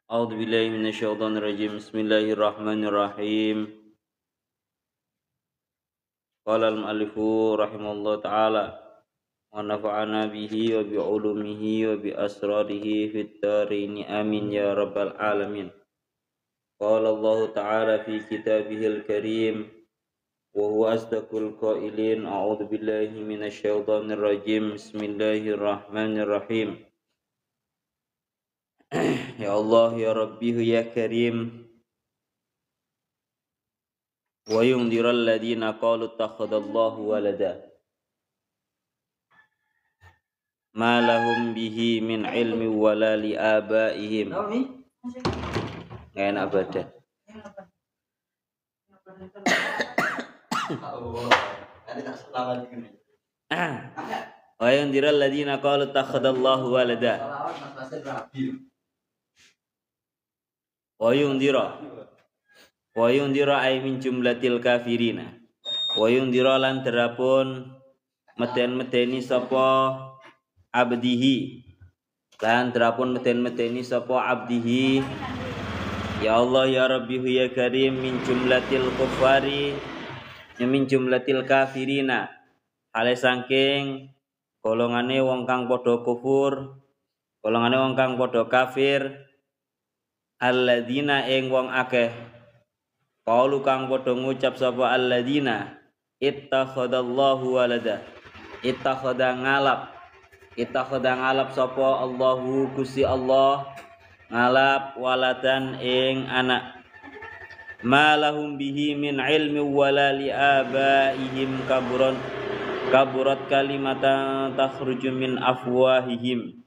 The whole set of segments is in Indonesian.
A'udzu billahi minasyaitonir rajim. Bismillahirrahmanirrahim. Qala al-mu'allifu rahimallahu ta'ala wa nafa'ana bihi wa bi ulumihi wa bi asrarihi fid dharain amin ya rabbal alamin. Qala Allah ta'ala fi kitabihil karim wa huwa asdaqul qailin. A'udzu billahi minasyaitonir rajim. Bismillahirrahmanirrahim. Ya Allah ya Rabbi ya Karim. Wa yundiral ladina qalu takhadallahu walada ma lahum bihi min ilmi wala li abaihim. Nggak enak badan. Wa yundiral ladina qalu takhadallahu walada. Wa yundira ay min jumlatil kafirina. Wa yundira lan terapun meten-meteni sapa abdihi. Lan terapun meten-meteni sapa abdihi. Ya Allah ya Rabbi ya Karim min jumlatil kufari min jumlatil kafirina. Hale saking golongane wong kang padha kufur, golongane wong kang padha kafir. Alladzina ing wong akeh qaulu kang padha ngucap sapa alladzina ittakhadallahu walada. Ittakhadha ngalap sapa Allahu Gusti Allah ngalap waladan ing anak. Ma lahum bihi min ilmi wala li abaihim kaburat kalimatan takhruju min afwahihim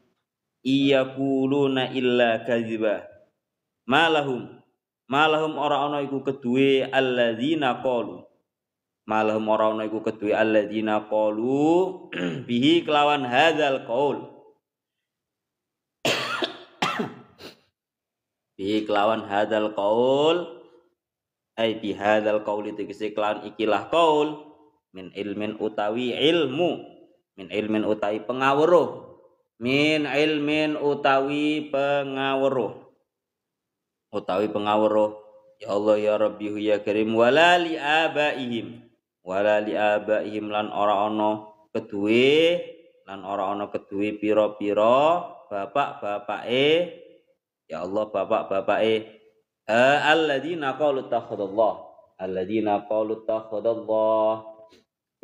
iyaquluna illa kadziba. Malahum ora ana iku keduwe alladzina qalu. Malahum ora ana iku keduwe alladzina qalu bihi kelawan hadzal qaul. Bihi kelawan hadzal qaul ai bi hadzal qaul tegese kelawan ikilah qaul min ilmin utawi ilmu, min ilmin utawi pengawruh, min ilmin utawi pengawruh. Utawi pengawruh. Ya Allah ya Rabbi ya Karim wala li abaihim lan ora ana keduwe pira-pira bapak-bapake. Ya Allah bapak-bapake alladzina qalu takhadallah.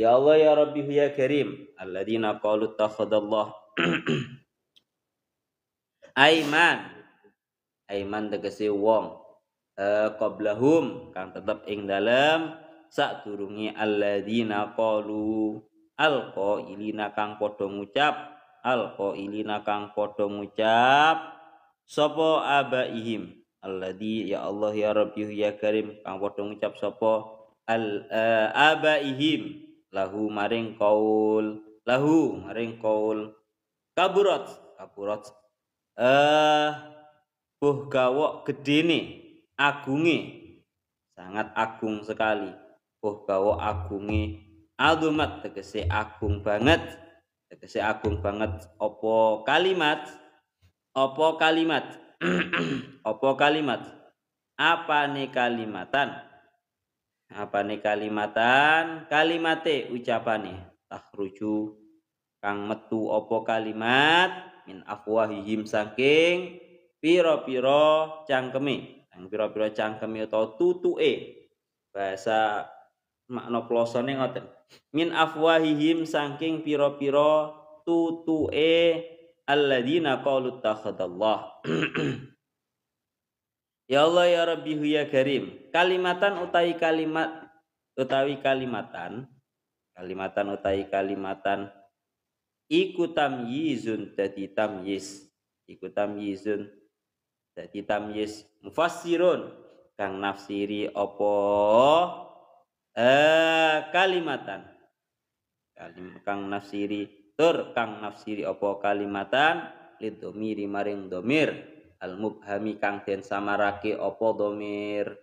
Ya Allah ya Rabbi ya Karim alladzina qalu takhadallah. Aiman tegese wong qablahum kang tetep ing dalem sadurunge alladzina qalu alqailina kang padha ngucap sapa abaihim alladzi ya Allah ya Rabbi ya Karim kang padha ngucap sapa abaihim lahu maring qaul kaburat buh gawok gedene agunge sangat agung sekali. Buh gawok agunge azumat tegese agung banget apa kalimat kalimate ucapane takhruju kang metu apa kalimat min afwahihim saking pira-pira cangkeme atau tutuke. Bahasa makna plosone ngoten. Min afwahihim saking pira-pira tutuke alladzina qalu takhadallah. Ya Allah ya Rabbi ya Karim. Kalimatan iku tamyizun dadi tamyiz mufassirun kang nafsiri apa kalimatan kang nafsiri apa kalimatan lidomiri maring domir al mubhami kang den samarake apa domir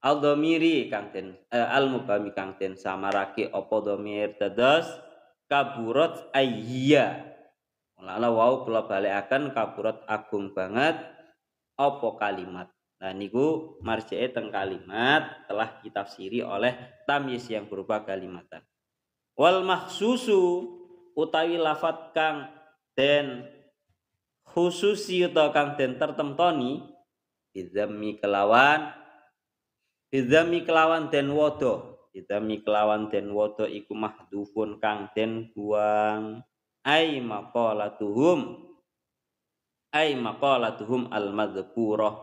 al domiri kang den al mubhami kang den samarake apa domir dados kaburat ayya. Lala wau kula balekaken kaburat agung banget apa kalimat. Nah niku marji'e teng kalimat telah ditafsiri oleh tamyiz yang berupa kalimatan. Wal mahsusu utawi lafat kang den khususi utawa kang den tertemtoni bizammi kelawan den wodo. Bizammi kelawan den wodo iku mahdufun kang den buang. Ai maqalatuhum al-madhkurah.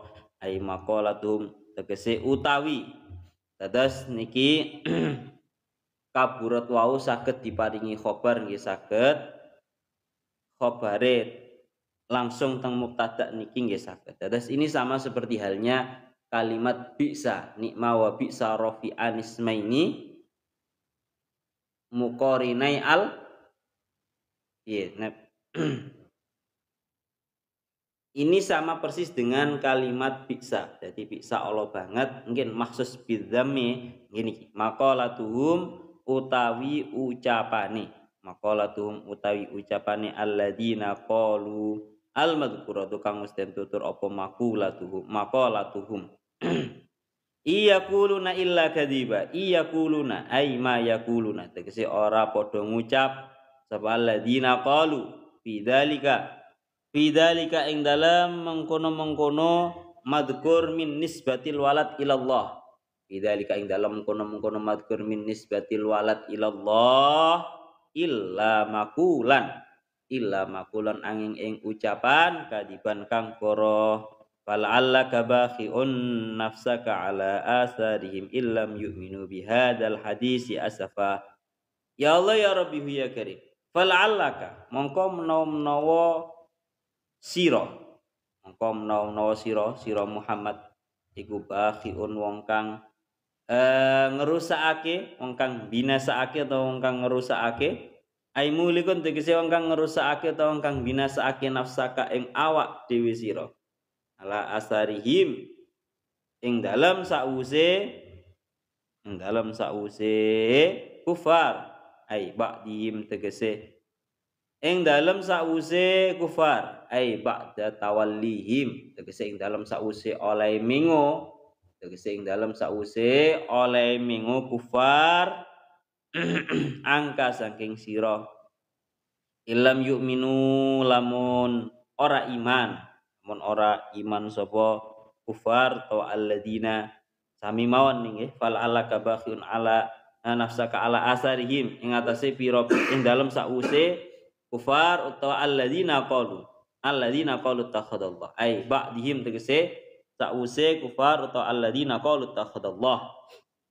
Ai maqalatuhum tegese utawi. Dados niki kaburat wau saged diparingi khobar nggih saged khobare langsung teng mubtada niki nggih saged. Dados ini sama seperti halnya kalimat bisa nikma wa bisa rafi'an ismaini muqarinai al ini sama persis dengan kalimat bisa. Jadi bisa Allah banget mungkin maksus bidzammi gini maqalatuhum utawi ucapane alladzina qalu al-madhkuratu kang mesti tutur apa maqalatuhum Iyaquluna illa kadziba. Iyaquluna ay ma yaquluna. Tegese ora padha ngucap sapa alladzina qalu bidzalika ing dalam mengkono-mengkono madhkur min nisbatil walad ilallah. Bidzalika ing dalam mengkono-mengkono madhkur min nisbatil walad ilallah illa makulan angin ing ucapan kadiban kang koro. Fal'allaka bakhi'un nafsaka ala asarihim illam yu'minu bihadzal hadisi asafa. Ya Allah ya Rabbi ya Karim. Fal'allaka mongko menawa sira Muhammad iku bakhi'un wong kang ngerusakake, wong kang binasaake atau wong kang ngerusakake. Ai mulikun tegese wong kang ngerusakake atau wong kang binasaake nafsaka ing awak dhewe sira. Ala asarihim ing dalam sause kufar ai ba'dihim tegese ing dalam sause kufar ai ba'da tawallihim tegese ing dalam sause oleh mingo kufar angka saking sira ilam yu'minu lamun ora iman sapa kufar atau alladzina sami mawon nggih fal ala kabakhun ala nafsaka ala asarihim ing atase pira ing dalem sause kufar utawa alladzina qalu takhadallah ai ba'dihim tegese sause kufar utawa alladzina qalu takhadallah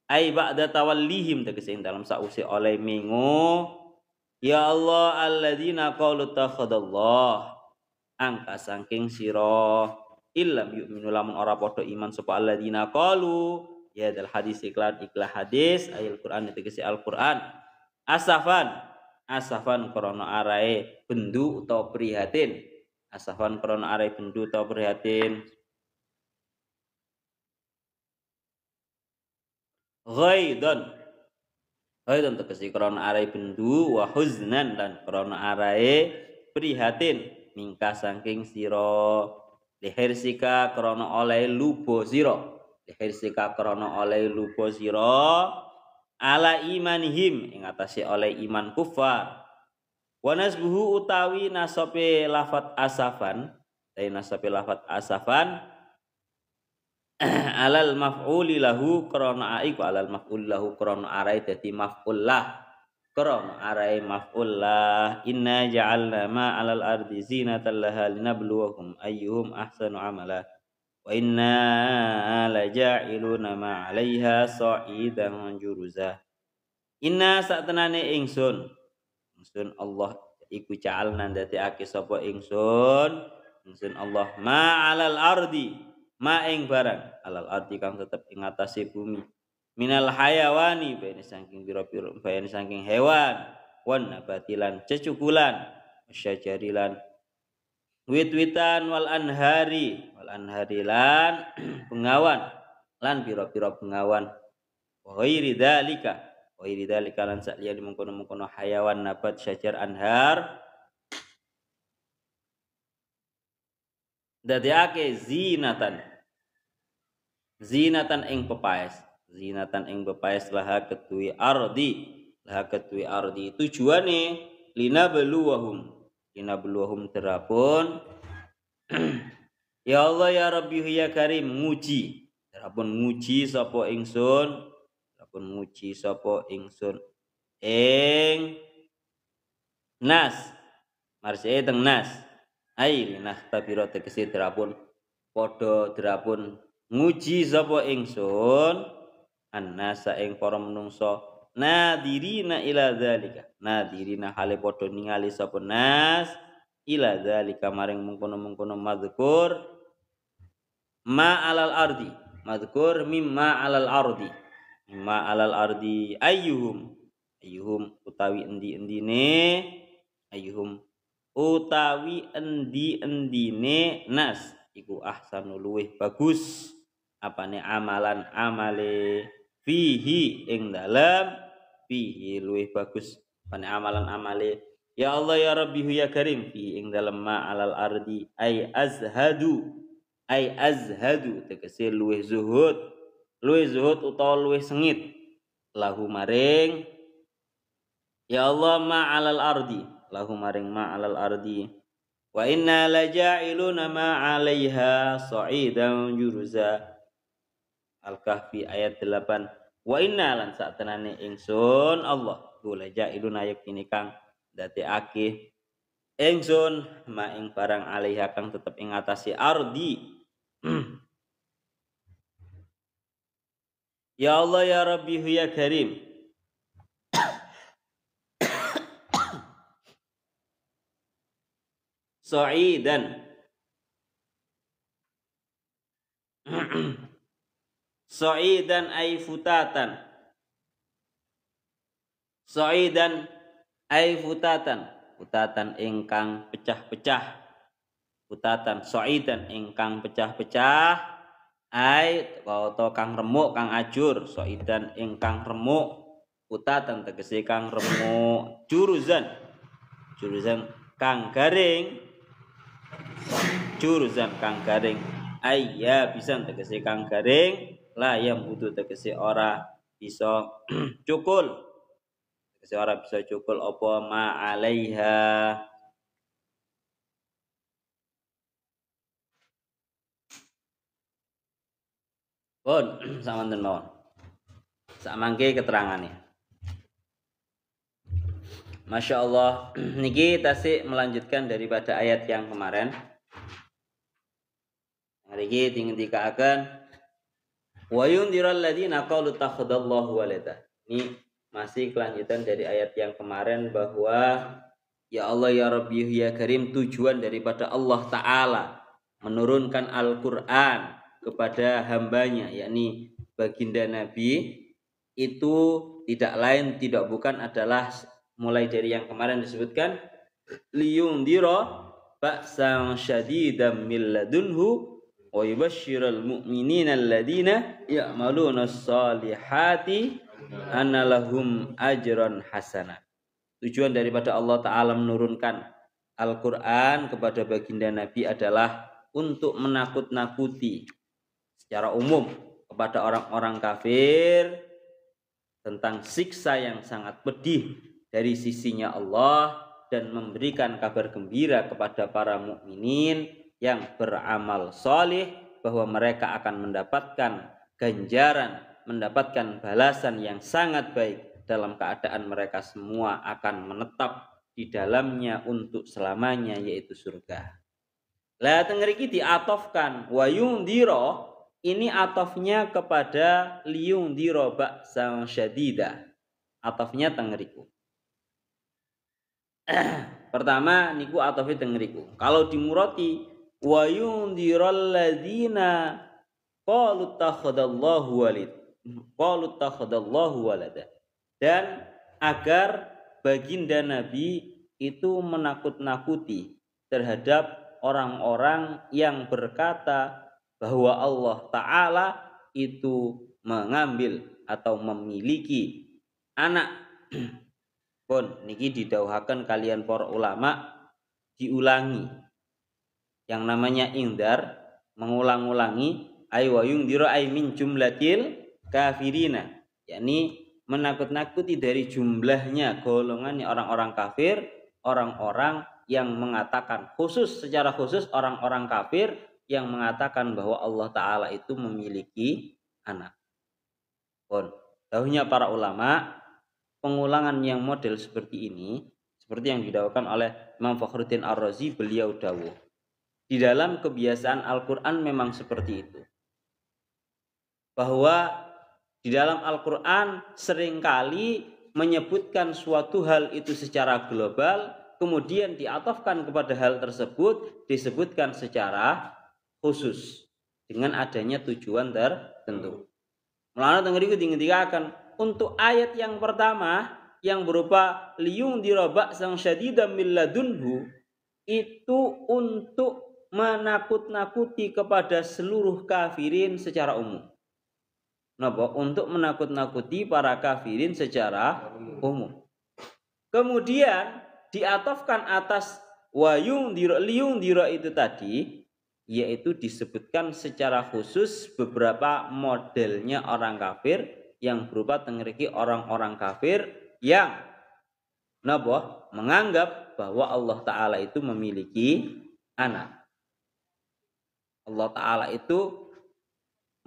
ai ba'da tawallihim tegese ing dalem sause oleh mengo ya Allah alladzina qalu takhadallah angka saking sira illam yu'minu lamun ora padha iman sapa alladzina qalu ya dal hadis iklan hadis ayat Quran tegese Al-Qur'an asafan krana arae bendu utawa prihatin ghaidon tegese krana arae bendu wa huznan dan krana arae prihatin mingka saking sira lihirsika krana oleh lupa sira ala imanihim ing atase oleh iman kufar wa nasbuhu utawi nasabe lafat asafan alal maf'uli lahu krana aiku alal maf'ul lahu krana arai dadi maf'ul lah Qur'an arai maf'ullah inna ja'alna ma 'alal ardi zinatan laha linabluwahum ayyuhum ahsanu amala wa inna laja'iluna ma 'alaiha sa'idan juruza inna satenane ingsun Allah iku ja'alna ndadekake sapa ingsun Allah ma 'alal ardi ma ing barang 'alal ardi kang tetep ing atase bumi minal hayawani bayani saking hewan wan nabatilan cecukulan syajarilan wit-witan wal anhari lan bengawan lan pira-pira bengawan wa ghairi dzalika lan sakliya mengkono-mengkono hayawan nabat syajar anhar Dadekake zinatan ing pepaes, zinatan ing pepaes laha ketui ardi tujuane linabluwahum terapun ya Allah ya Rabbi ya Karim nguji terapun nguji sapa ingsun ing nas marse teng nas ai nah tabiro tegese terapun padha terapun nguji sapa ingsun annasa ing para menungso nadirina ila zalika nadirina hale padha ningali sapa nas ila zalika maring mengkono-mengkono mazkur ma alal ardi mazkur mimma alal ardi ayyuhum utawi endi-endine nas iku ahsanu luweh bagus apane amalan amale fihi ing dalam fihi luweh bagus apane amalan amale ya Allah ya Rabbi ya Karim fihi ing dalam ma alal ardi ay azhadu tegese luweh zuhud utawa luweh sengit lahu maring ya Allah ma alal ardi lahu maring ma alal ardi wa inna laja'iluna ma 'alaiha sa'idan juruza Al-Kahfi ayat 8 wa inna lan satenane ingsun Allah laja'iluna yakini kang dadekake ingsun ma ing barang 'alaiha kang tetep ing atase ardi ya Allah ya Rabbi ya Karim sa'idan sa'idan ay futatan futatan ingkang pecah-pecah futatan sa'idan ingkang pecah-pecah ay atau kang remuk kang ajur sa'idan ingkang remuk futatan tegese kang remuk juruzan kang garing ayya bisa tegese kang garing la yang butuh tegese ora bisa cukul apa ma 'alaiha pun samanten mawon samangke keterangannya Masya Allah niki tasik melanjutkan daripada ayat yang kemarin hari ini dingendikaken wa yundiral ladina qalu takhadallahu walada ini masih kelanjutan dari ayat yang kemarin bahwa ya Allah ya Rabbi ya Karim tujuan daripada Allah Ta'ala menurunkan Al-Quran kepada hambanya yakni baginda Nabi itu tidak lain tidak bukan adalah mulai dari yang kemarin disebutkan liyundira ba'san syadidan min ladunhu wa yubashshiral mu'minina alladina ya'maluna sholihati anna lahum ajran hasana. Tujuan daripada Allah Ta'ala menurunkan Al-Quran kepada baginda Nabi adalah untuk menakut-nakuti secara umum kepada orang-orang kafir tentang siksa yang sangat pedih dari sisinya Allah dan memberikan kabar gembira kepada para mukminin yang beramal soleh bahwa mereka akan mendapatkan ganjaran, mendapatkan balasan yang sangat baik dalam keadaan mereka semua akan menetap di dalamnya untuk selamanya yaitu surga. Lah tengriki diatofkan wa yundira ini atofnya kepada liyundira ba'san syadida. Atofnya tengeriku. Pertama niku atofi tengeriku. Kalau dimurati wa yundiral ladzina qalu takhadallahu walada. Dan agar baginda Nabi itu menakut-nakuti terhadap orang-orang yang berkata bahwa Allah Ta'ala itu mengambil atau memiliki anak. Pun niki didhawuhaken kalian para ulama diulangi Yang namanya indar mengulang-ulangi ay wa yundhiru ay min jumlatil kafirina, yakni menakut-nakuti dari jumlahnya golongannya orang-orang kafir, orang-orang yang mengatakan secara khusus orang-orang kafir yang mengatakan bahwa Allah Ta'ala itu memiliki anak. Tahunya para ulama, pengulangan yang model seperti ini, seperti yang didakwakan oleh Imam Fakhruddin Ar-Razi, beliau dawuh, di dalam kebiasaan Al-Quran memang seperti itu. Bahwa di dalam Al-Quran seringkali menyebutkan suatu hal itu secara global, kemudian diatofkan kepada hal tersebut disebutkan secara khusus dengan adanya tujuan tertentu. Mulanya tengeriku dingetikan untuk ayat yang pertama yang berupa liyung dirobak sang syadidam min ladunhu, itu untuk menakut-nakuti kepada seluruh kafirin secara umum. Napa? Untuk menakut-nakuti para kafirin secara umum. Kemudian diatofkan atas wayung diro liung diro itu tadi, yaitu disebutkan secara khusus beberapa modelnya orang kafir yang berupa tengeriki orang-orang kafir yang napa? Menganggap bahwa Allah Ta'ala itu memiliki anak. Allah Ta'ala itu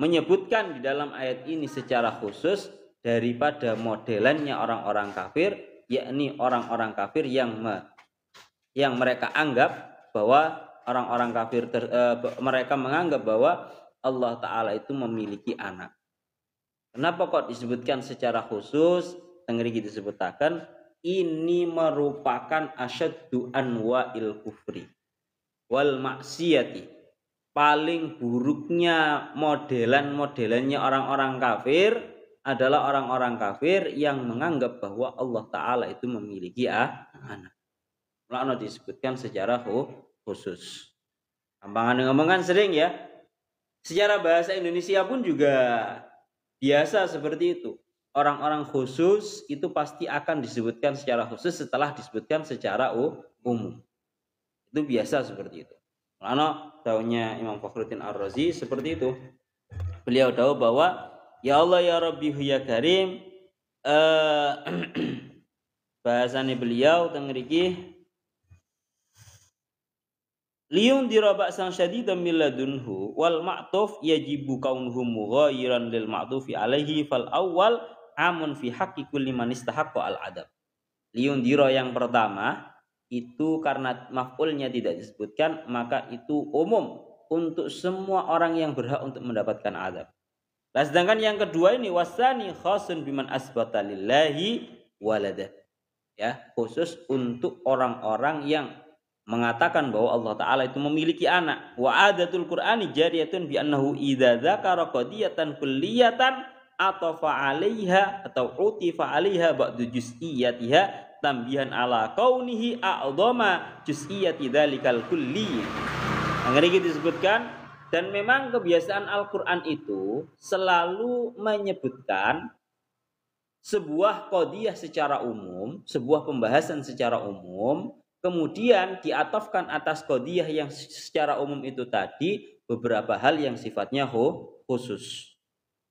menyebutkan di dalam ayat ini secara khusus daripada modelannya orang-orang kafir, yakni orang-orang kafir yang mereka anggap bahwa orang-orang kafir mereka menganggap bahwa Allah Ta'ala itu memiliki anak. Kenapa kok disebutkan secara khusus? Tengeri kita sebutakan ini merupakan asyaddu anwa'il kufri wal maksiyati, paling buruknya modelannya orang-orang kafir adalah orang-orang kafir yang menganggap bahwa Allah Ta'ala itu memiliki anak. Lalu disebutkan secara khusus. Gampangan sering ya. Secara bahasa Indonesia pun juga biasa seperti itu. Orang-orang khusus itu pasti akan disebutkan secara khusus setelah disebutkan secara umum. Itu biasa seperti itu. Lalu daunnya Imam Fakhruddin Ar-Razi seperti itu. Beliau tahu bahwa ya Allah ya Rabbi ya Karim, bahasanya beliau tengeriki liyun dirabak sang syadidan min ladunhu wal ma'tuf yajibu kaunuhu mughayyiran lil ma'tufi alaihi fal awwal amun fi haqqi kulli man istahaqqa al adab. Liyun diro yang pertama itu karena maf'ulnya tidak disebutkan, maka itu umum untuk semua orang yang berhak untuk mendapatkan azab. Nah, sedangkan yang kedua ini wasani khasun biman asbata lillahi walada. Ya, khusus untuk orang-orang yang mengatakan bahwa Allah Ta'ala itu memiliki anak. Wa adatul Qur'ani jariyatun bi annahu idza dzakara qadiyatan kulliyatan atafa 'alaiha atau utifa 'alaiha ba'du juz'iyatiha tambihan ala kaunihi a'dhama juz'iyati dzalikal kulli. Ngeri disebutkan, dan memang kebiasaan Al-Qur'an itu selalu menyebutkan sebuah qadiyah secara umum, sebuah pembahasan secara umum, kemudian diatofkan atas qadiyah yang secara umum itu tadi beberapa hal yang sifatnya khusus.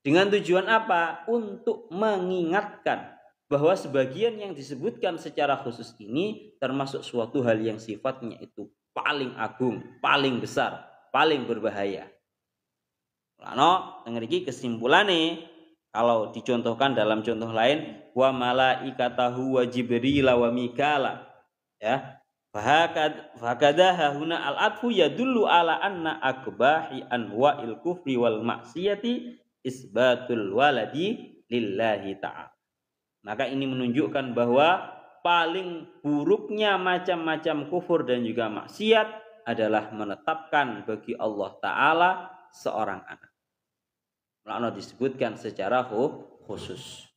Dengan tujuan apa? Untuk mengingatkan bahwa sebagian yang disebutkan secara khusus ini termasuk suatu hal yang sifatnya itu paling agung, paling besar, paling berbahaya. Lalu dengariki kesimpulannya, kalau dicontohkan dalam contoh lain, wa malaikatahu wa jibril wa mikala, ya. Fakadaha huna al-atfu yadullu ala anna akbahi anwa'il kufri wal maksiyati isbatul waladi lillahi ta'ala. Maka ini menunjukkan bahwa paling buruknya macam-macam kufur dan juga maksiat adalah menetapkan bagi Allah Ta'ala seorang anak. Lalu disebutkan secara khusus.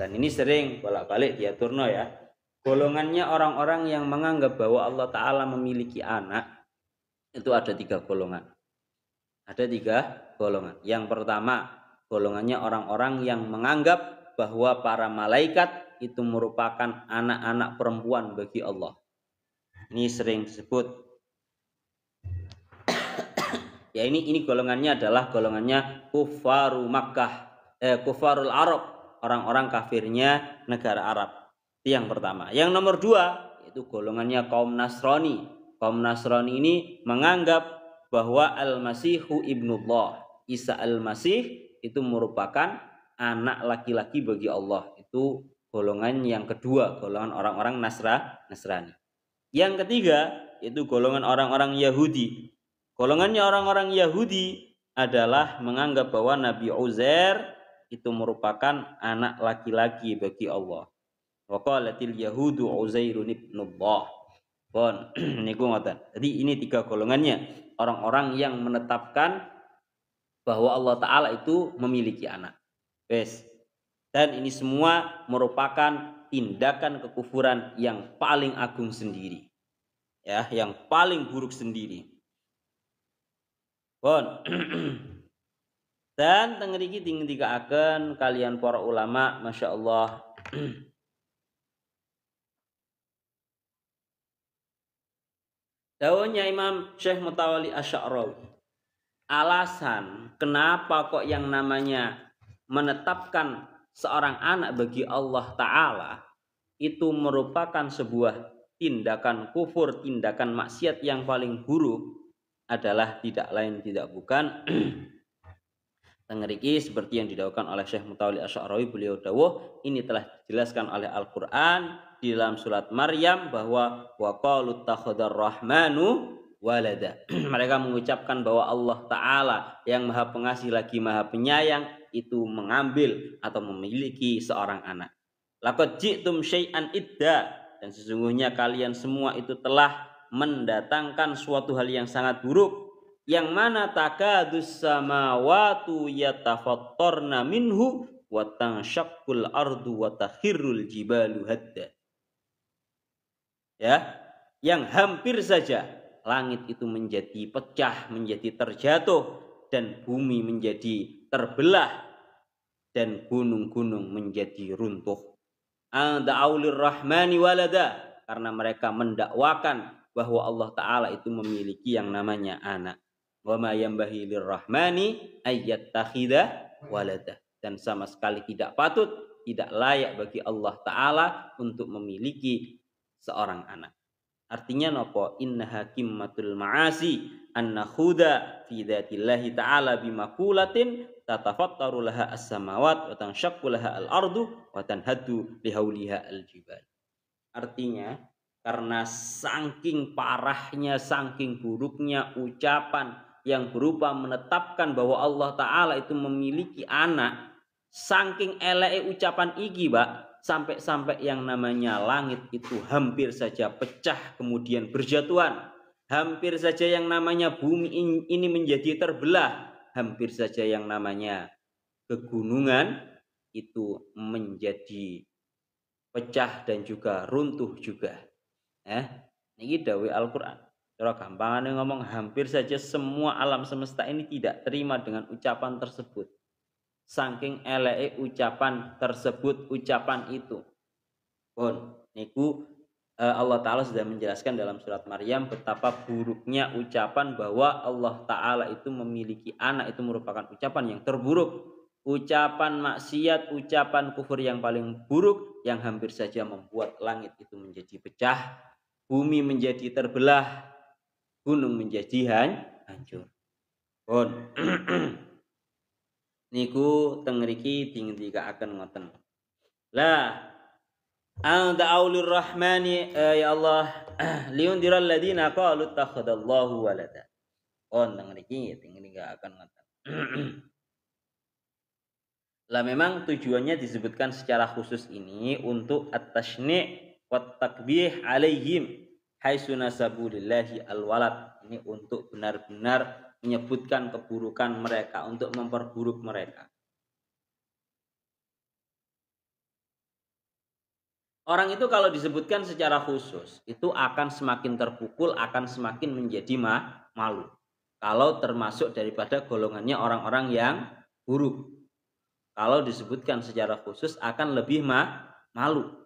Dan ini sering bolak-balik diaturno ya. Golongannya orang-orang yang menganggap bahwa Allah Ta'ala memiliki anak itu ada 3 golongan. Ada 3 golongan. Yang pertama, golongannya orang-orang yang menganggap bahwa para malaikat itu merupakan anak-anak perempuan bagi Allah. Ini sering disebut Ya ini golongannya adalah golongannya kufaru Makkah, kufarul Arab, orang-orang kafirnya negara Arab. Itu yang pertama. Yang nomor 2 itu golongannya kaum Nasrani. Kaum Nasrani ini menganggap bahwa Al-Masihu ibnullah. Isa Al-Masih itu merupakan anak laki-laki bagi Allah. Itu golongan yang kedua, golongan orang-orang Nasrani. Yang ketiga itu golongan orang-orang Yahudi. Golongannya orang-orang Yahudi adalah menganggap bahwa Nabi Uzair itu merupakan anak laki-laki bagi Allah. Wa qalatil yahudu Uzairun ibnullah. Pon niku ngoten. Jadi ini 3 golongannya, orang-orang yang menetapkan bahwa Allah Ta'ala itu memiliki anak. Wes. Dan ini semua merupakan tindakan kekufuran yang paling agung sendiri. Ya, yang paling buruk sendiri. Pon. Dan tengriki tinggal kalian para ulama, masya Allah. Dawuhnya Imam Syekh Mutawalli Asy'arawi, alasan kenapa kok yang namanya menetapkan seorang anak bagi Allah Ta'ala itu merupakan sebuah tindakan kufur, tindakan maksiat yang paling buruk adalah tidak lain tidak bukan tengeriki seperti yang didawuhkan oleh Syekh Mutawalli Asy'arawi. Beliau dawuh ini telah dijelaskan oleh Al-Qur'an di dalam surat Maryam bahwa wa qalu takhadar rahmanu walada. Mereka mengucapkan bahwa Allah Ta'ala yang maha pengasih lagi maha penyayang itu mengambil atau memiliki seorang anak. Laqad ji'tum syai'an idda, dan sesungguhnya kalian semua itu telah mendatangkan suatu hal yang sangat buruk, yang mana takadus samawatu yatafattarna minhu wa tanshaqqul ardu wa takhirrul jibalu hadda. Ya, yang hampir saja langit itu menjadi pecah, menjadi terjatuh, dan bumi menjadi terbelah, dan gunung-gunung menjadi runtuh. Da'aulir rahmani walada, karena mereka mendakwakan bahwa Allah Ta'ala itu memiliki yang namanya anak. Wa ma yanbaghi lirrahmani ayyattakhidha walada, dan sama sekali tidak patut, tidak layak bagi Allah Ta'ala untuk memiliki seorang anak. Artinya nopo? Inna hakimmatul ma'asi anna khuda fi dzatillahi ta'ala bimakulatin tatafattaru laha as-samawat wa tanshaqqu laha al-ardu wa tanhaddu lihauliha al-jibal. Artinya karena saking parahnya, saking buruknya ucapan yang berupa menetapkan bahwa Allah Ta'ala itu memiliki anak, saking eleke ucapan iki, Pak, sampai-sampai yang namanya langit itu hampir saja pecah kemudian berjatuhan, hampir saja yang namanya bumi ini menjadi terbelah, hampir saja yang namanya pegunungan itu menjadi pecah dan juga runtuh juga. Ini dawuh Al-Qur'an. Cara gampangane ngomong, hampir saja semua alam semesta ini tidak terima dengan ucapan tersebut. Saking eleke ucapan tersebut, ucapan itu. Pun niku Allah Ta'ala sudah menjelaskan dalam surat Maryam betapa buruknya ucapan bahwa Allah Ta'ala itu memiliki anak, itu merupakan ucapan yang terburuk. Ucapan maksiat, ucapan kufur yang paling buruk, yang hampir saja membuat langit itu menjadi pecah, bumi menjadi terbelah, gunung menjadi hancur. Pun niku tengriki dingdikaaken ngoten. Lah da'aulir rahmani ya Allah liundiral ladina qalu takhadallahu walada. Tengriki dingdikaaken ngoten. Lah memang tujuannya disebutkan secara khusus ini untuk at-tashni' wat takbih alaihim haitsu nasabu lillahi al-walad. Ini untuk benar-benar menyebutkan keburukan mereka, untuk memperburuk mereka. Orang itu kalau disebutkan secara khusus, itu akan semakin terpukul, akan semakin menjadi malu. Kalau termasuk daripada golongannya orang-orang yang buruk. Kalau disebutkan secara khusus akan lebih malu.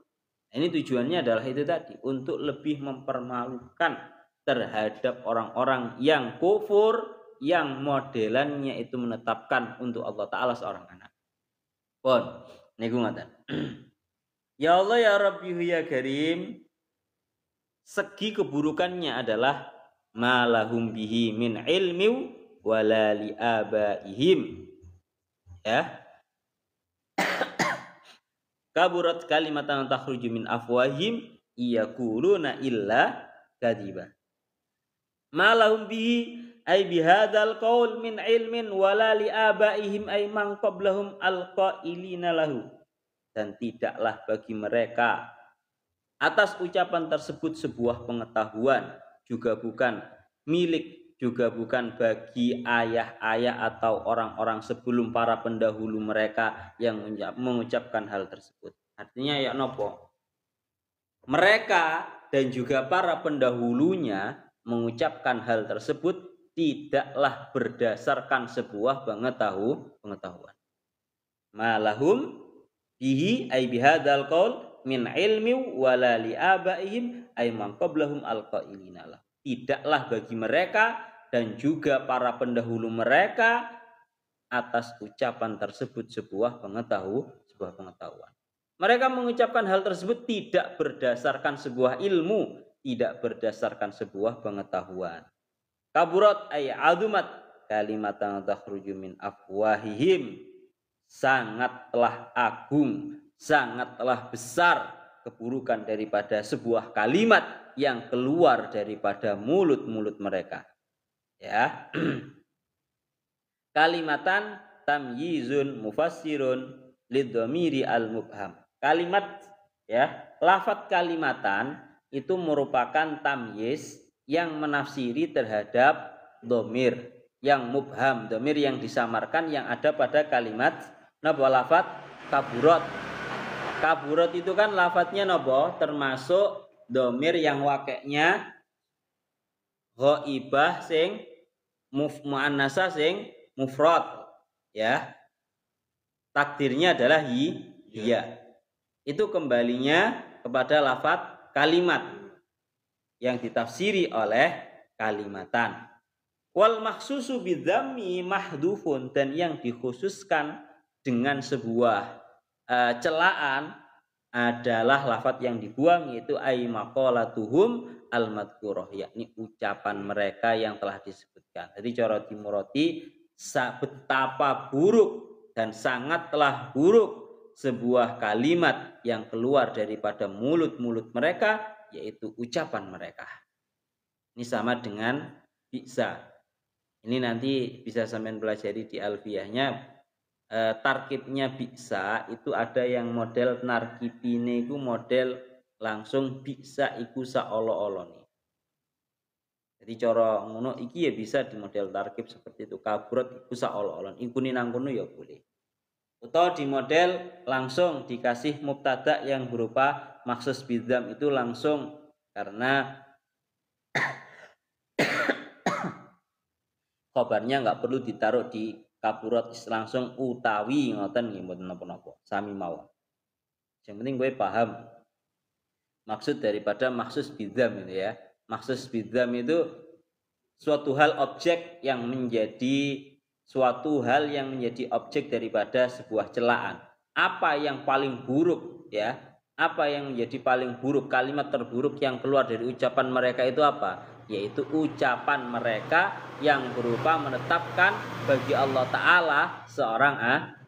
Ini tujuannya adalah itu tadi, untuk lebih mempermalukan terhadap orang-orang yang kufur, yang modelannya itu menetapkan untuk Allah Ta'ala seorang anak. Pun, niku ngoten. Ya Allah ya Rabbi ya Karim, segi keburukannya adalah malahum bihi min ilmi wala li abaihim. Ya. Kaburat kalimatan takhruju min afwahim yaquluna illa kadziba. Malahum bihi ay bihadzal qaul min ilmin wala li abaihim ay man qablahum alqailina lahu. Dan tidaklah bagi mereka atas ucapan tersebut sebuah pengetahuan, juga bukan milik, juga bukan bagi ayah-ayah atau orang-orang sebelum para pendahulu mereka yang mengucapkan hal tersebut. Artinya ya nopo? Mereka dan juga para pendahulunya mengucapkan hal tersebut tidaklah berdasarkan sebuah pengetahuan. Malahum bihi ay bihadzal qaul min ilmi wala li abaihim ay man qablahum alqailina lah. Tidaklah bagi mereka dan juga para pendahulu mereka atas ucapan tersebut sebuah pengetahuan. Mereka mengucapkan hal tersebut tidak berdasarkan sebuah ilmu, tidak berdasarkan sebuah pengetahuan. Kaburat ay azumat kalimatan takhruju min afwahihim, sangatlah agung, sangatlah besar keburukan daripada sebuah kalimat yang keluar daripada mulut-mulut mereka. Ya. Kalimatan tamyizun mufassirun lidhamiri al-mubham. Kalimat ya, lafaz kalimatan itu merupakan tamyiz yang menafsiri terhadap dhamir yang mubham, dhamir yang disamarkan yang ada pada kalimat napa lafaz kaburat. Kaburat itu kan lafadznya napa termasuk dhamir yang wakeknya ghaibah sing muannasah sing mufrad ya. Takdirnya adalah hiya. Itu kembalinya kepada lafaz kalimat yang ditafsiri oleh kalimatan. Wal makhsusu bidzammi mahdhufun, dan yang dikhususkan dengan sebuah celaan adalah lafaz yang dibuang, yaitu ay maqalatuhum al-madhkurah, yakni ucapan mereka yang telah disebutkan. Jadi cara dimurati betapa buruk dan sangatlah buruk sebuah kalimat yang keluar daripada mulut-mulut mereka, yaitu ucapan mereka. Ini sama dengan bisa. Ini nanti bisa sampean pelajari di alfiyahnya. Tarkibnya bisa itu ada yang model narkibine iku model langsung bisa iku saolo-olone. Jadi cara ngono iki ya bisa di model tarkib seperti itu. Kaburat iku saolo-olon. Iku nang kono ya boleh. Atau di model langsung dikasih mubtada yang berupa maksus bidzam itu langsung, karena kabarnya nggak perlu ditaruh di kaburat, langsung utawi ngoten nggih mboten napa-napa, sami mawon. Yang penting gue paham maksud daripada maksus bidzam itu ya. Maksus bidzam itu suatu hal objek yang menjadi objek daripada sebuah celaan. Apa yang paling buruk ya? Apa yang menjadi paling buruk, kalimat terburuk yang keluar dari ucapan mereka itu apa? Yaitu ucapan mereka yang berupa menetapkan bagi Allah Ta'ala seorang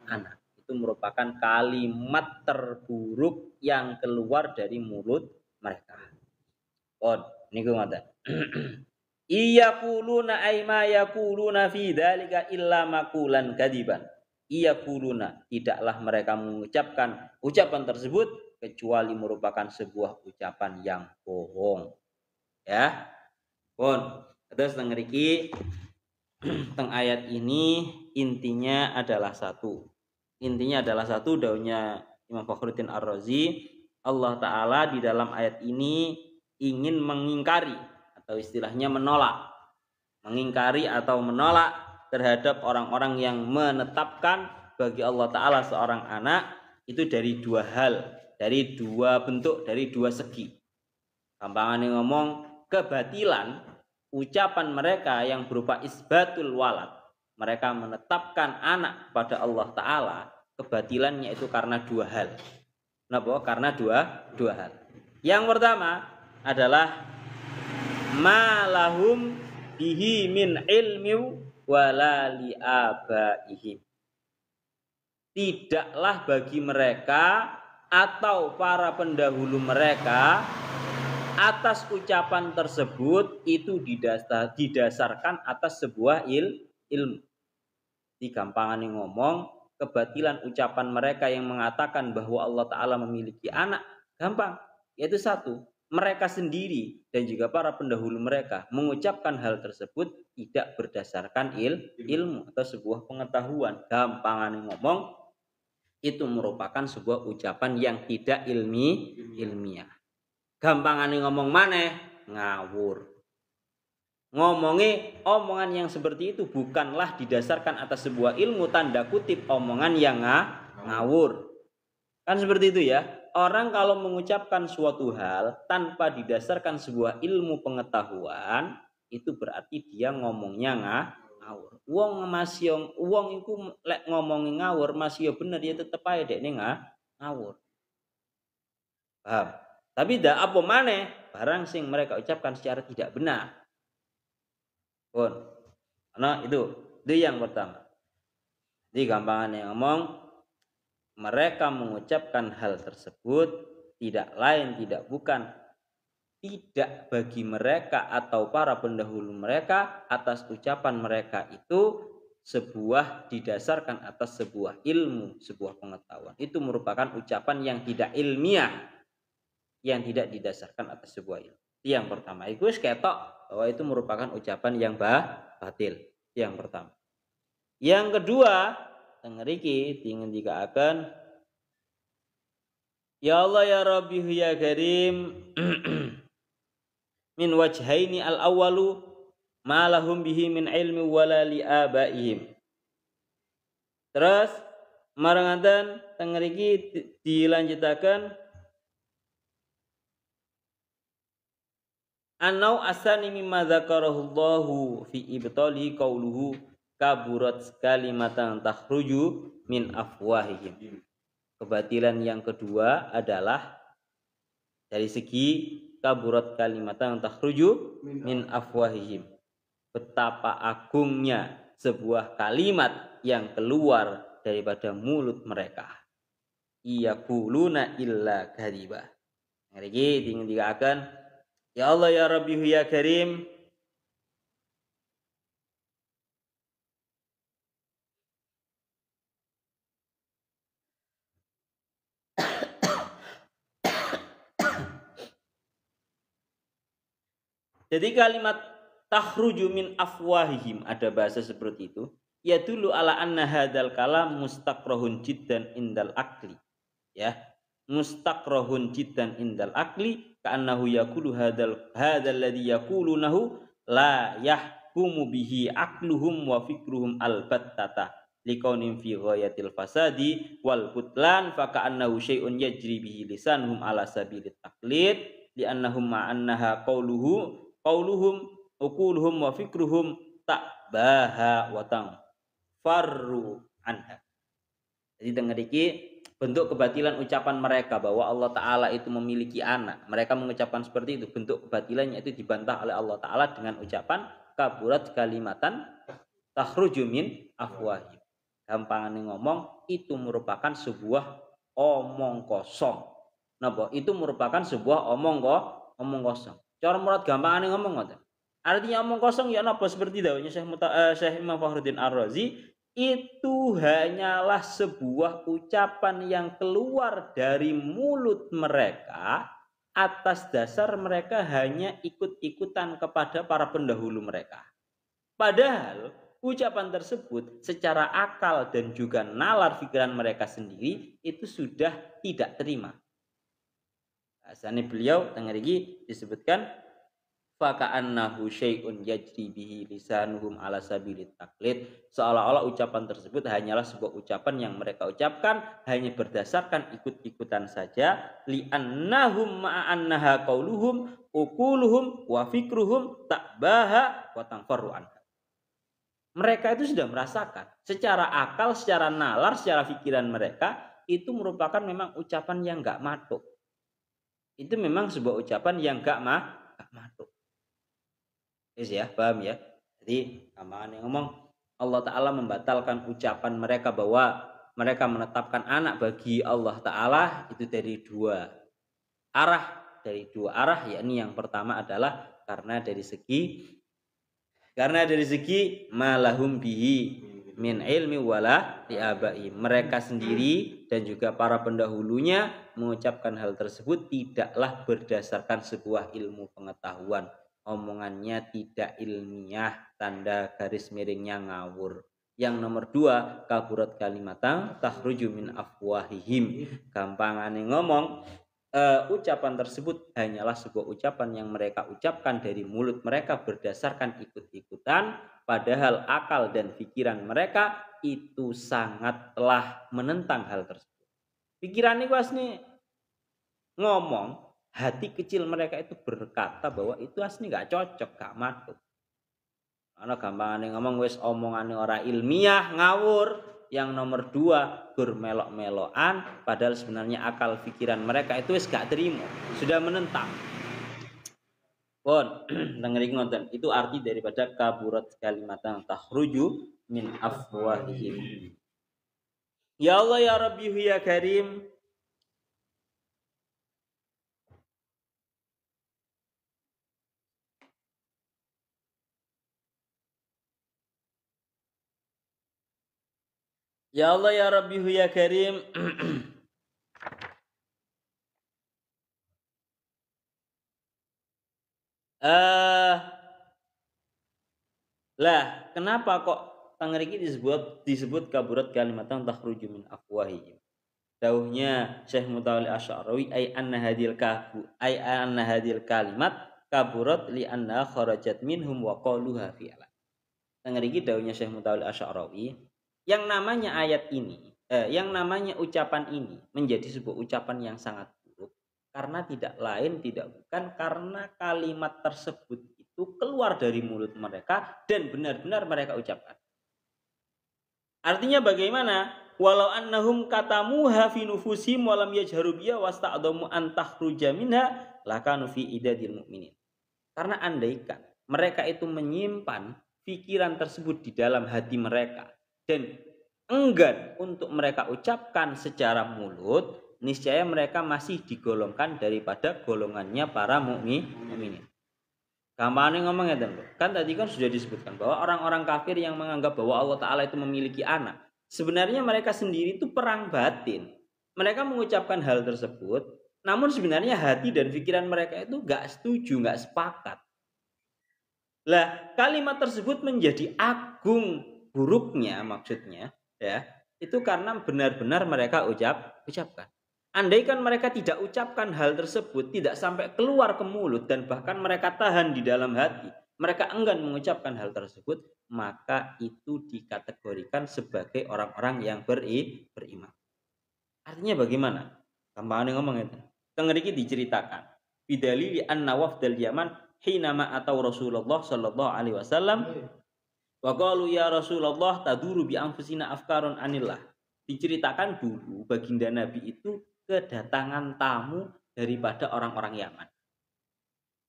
anak. Itu merupakan kalimat terburuk yang keluar dari mulut mereka. Oh, niku ngoten. Iyaquluna ay ma yaquluna fi dzalika illa maqulan kadiban. Iyaquluna, tidaklah mereka mengucapkan ucapan tersebut kecuali merupakan sebuah ucapan yang bohong. Ya. Pun, terus teng mriki teng ayat ini intinya adalah satu. Intinya adalah satu, daunnya Imam Fakhruddin Ar-Razi, Allah Ta'ala di dalam ayat ini ingin mengingkari atau istilahnya menolak, mengingkari atau menolak terhadap orang-orang yang menetapkan bagi Allah Ta'ala seorang anak itu dari dua hal, dari dua bentuk, dari dua segi. Gampangane ngomong, kebatilan ucapan mereka yang berupa isbatul walad, mereka menetapkan anak pada Allah Ta'ala, kebatilannya itu karena dua hal. Kenapa? Karena dua hal. Yang pertama adalah malahum bihi min ilmi wala li abaihim. Tidaklah bagi mereka atau para pendahulu mereka atas ucapan tersebut itu didasarkan atas sebuah ilmu. Di gampangan yang ngomong, kebatilan ucapan mereka yang mengatakan bahwa Allah Ta'ala memiliki anak, gampang. Yaitu satu, mereka sendiri dan juga para pendahulu mereka mengucapkan hal tersebut tidak berdasarkan ilmu atau sebuah pengetahuan. Gampangan yang ngomong, itu merupakan sebuah ucapan yang tidak ilmiah. Gampangan ngomong maneh ngawur. Ngomongi omongan yang seperti itu bukanlah didasarkan atas sebuah ilmu, tanda kutip omongan yang ngawur. Kan seperti itu ya. Orang kalau mengucapkan suatu hal tanpa didasarkan sebuah ilmu pengetahuan, itu berarti dia ngomongnya ngawur. Wong iku lek ngomongi ngawur masih bener ya tetep ae dekne ngawur. Paham? Tapi dak apa maneh barang sing mereka ucapkan secara tidak benar. Pun. Nah, itu yang pertama. Jadi gampangannya ngomong, mereka mengucapkan hal tersebut tidak lain tidak bukan tidak bagi mereka atau para pendahulu mereka atas ucapan mereka itu sebuah didasarkan atas sebuah ilmu, sebuah pengetahuan. Itu merupakan ucapan yang tidak ilmiah, yang tidak didasarkan atas sebuah ilmu. Itu yang pertama. Itu ketok bahwa itu merupakan ucapan yang batil. Itu yang pertama. Yang kedua, tengeriki ingin dikatakan, ya Allah ya Rabbi ya Karim min wajhaini al-awwalu ma lahum bihi min ilmi wala li abaihim. Terus maranganten tengeriki dilanjutakan Anau asani mimma dzakarahullahu fi ibtali qauluhu kaburat kalimatan takhruju min afwahihim. Kebatilan yang kedua adalah dari segi kaburat kalimatan takhruju min afwahihim. Betapa agungnya sebuah kalimat yang keluar daripada mulut mereka. Iyaquluna illa kadhiba. Ngriki ingin dikatakan, ya Allah ya Rabbi ya Karim, jadi kalimat takhruju min afwahihim, ada bahasa seperti itu, ya dulu ala anna hadzal kalam mustaqrahun jiddan indal akli. Ya, mustaqrahun jiddan indal akli ka'annahu yaqulu hadzal ladzi yaqulunahu la yahkumu bihi aqluhum wa fikruhum albattata liqaunin fi ghayatil fasadi wal butlan fa ka'annahu syai'un yajri bihi lisanuhum ala sabilit taqlid li'annahum ma'annaha qauluhum uquluhum wa fikruhum ta'baha wa farru anha. Jadi dengar iki bentuk kebatilan ucapan mereka bahwa Allah Ta'ala itu memiliki anak. Mereka mengucapkan seperti itu. Bentuk kebatilannya itu dibantah oleh Allah Ta'ala dengan ucapan kaburat kalimatan takhruju min afwahim. Gampangan ngomong itu merupakan sebuah omong kosong. Napa? Itu merupakan sebuah omong kosong. Cara murat gampangan ngomong ngoten. Artinya omong kosong ya napa seperti dawuhnya Syekh Imam Fakhruddin Ar-Razi, itu hanyalah sebuah ucapan yang keluar dari mulut mereka atas dasar mereka hanya ikut-ikutan kepada para pendahulu mereka. Padahal ucapan tersebut secara akal dan juga nalar pikiran mereka sendiri itu sudah tidak terima. Bahasanya beliau tengah lagi disebutkan faka'annahu syai'un yajri bihi lisanuhum ala sabilit taqlid, seolah-olah ucapan tersebut hanyalah sebuah ucapan yang mereka ucapkan hanya berdasarkan ikut-ikutan saja, li'annahum ma'annaha qauluhum uquluhum wa fikruhum ta'baha wa tanfarru anha. Mereka itu sudah merasakan secara akal, secara nalar, secara pikiran mereka itu merupakan memang ucapan yang enggak matuk. Itu memang sebuah ucapan yang enggak matuk. Yes ya, paham ya? Jadi gampangan yang ngomong Allah Ta'ala membatalkan ucapan mereka bahwa mereka menetapkan anak bagi Allah Ta'ala itu dari dua arah, yakni yang pertama adalah karena dari segi malahum bihi min ilmi wala liabai. Mereka sendiri dan juga para pendahulunya mengucapkan hal tersebut tidaklah berdasarkan sebuah ilmu pengetahuan. Omongannya tidak ilmiah, tanda garis miringnya ngawur. Yang nomor 2, kaburat kalimatan takhruju min afwahihim. Gampangane ngomong, ucapan tersebut hanyalah sebuah ucapan yang mereka ucapkan dari mulut mereka berdasarkan ikut-ikutan, padahal akal dan pikiran mereka itu sangatlah menentang hal tersebut. Pikiran ini asli ngomong, hati kecil mereka itu berkata bahwa itu asli gak cocok, gak matut. Karena gampangane ngomong wis omongane ora ilmiah, ngawur. Yang nomor 2, bermelok-melokan, padahal sebenarnya akal pikiran mereka itu wis gak terima, sudah menentang. Pun dengerin ngonten, itu arti daripada kaburat kalimatan takhruju min afwahihim. Ya Allah ya Rabbi ya Karim. Ya Allah ya Rabbi ya Karim. Lah, kenapa kok tangriki disebut kaburat kalimatan takhruju min afwahihim? Dauhnya Syekh Mutawalli Asy'arawi ay anna hadil kalimat kaburat li anna kharajat minhum wa qaluha fi'lan. Tangriki dauhnya Syekh Mutawalli Asy'arawi, yang namanya ayat ini, yang namanya ucapan ini menjadi sebuah ucapan yang sangat buruk karena tidak lain tidak bukan karena kalimat tersebut itu keluar dari mulut mereka dan benar-benar mereka ucapkan. Artinya bagaimana? Walau annahum katamuha fi nufusihim wa lam yajharu biha wasta'damu an takhruja minha lakanu fi idadil mu'minin. Karena andaikan mereka itu menyimpan pikiran tersebut di dalam hati mereka dan enggan untuk mereka ucapkan secara mulut, niscaya mereka masih digolongkan daripada golongannya para mukminin. Gampangnya ngomongnya kan tadi kan sudah disebutkan bahwa orang-orang kafir yang menganggap bahwa Allah Ta'ala itu memiliki anak, sebenarnya mereka sendiri itu perang batin. Mereka mengucapkan hal tersebut, namun sebenarnya hati dan pikiran mereka itu gak setuju, gak sepakat. Lah, kalimat tersebut menjadi agung buruknya maksudnya, ya, itu karena benar-benar mereka ucapkan. Andaikan mereka tidak ucapkan hal tersebut, tidak sampai keluar ke mulut dan bahkan mereka tahan di dalam hati, mereka enggan mengucapkan hal tersebut, maka itu dikategorikan sebagai orang-orang yang beriman. Artinya bagaimana? Gampangnya ngomong itu. Tengeriki diceritakan. Bidalili anna wafdal Yaman hinama atau Rasulullah sallallahu alaihi wasallam wa qalu ya Rasulullah taduru bi anfusina afkarun anillah. Diceritakan dulu baginda Nabi itu kedatangan tamu daripada orang-orang Yaman.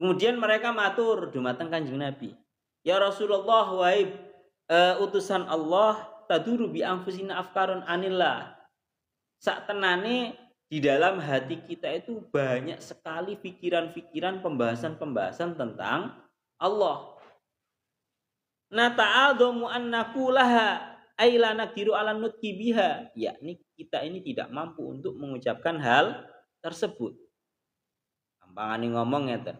Kemudian mereka matur dumateng Kanjeng Nabi. Ya Rasulullah wahai utusan Allah taduru bi anfusina afkarun anillah. Sak tenane di dalam hati kita itu banyak sekali pikiran-pikiran, pembahasan-pembahasan tentang Allah. Nata'adhamu an naqulaha ay la naqdiru ala nutqi biha, yakni kita ini tidak mampu untuk mengucapkan hal tersebut. Gampangane ngomong ngeten.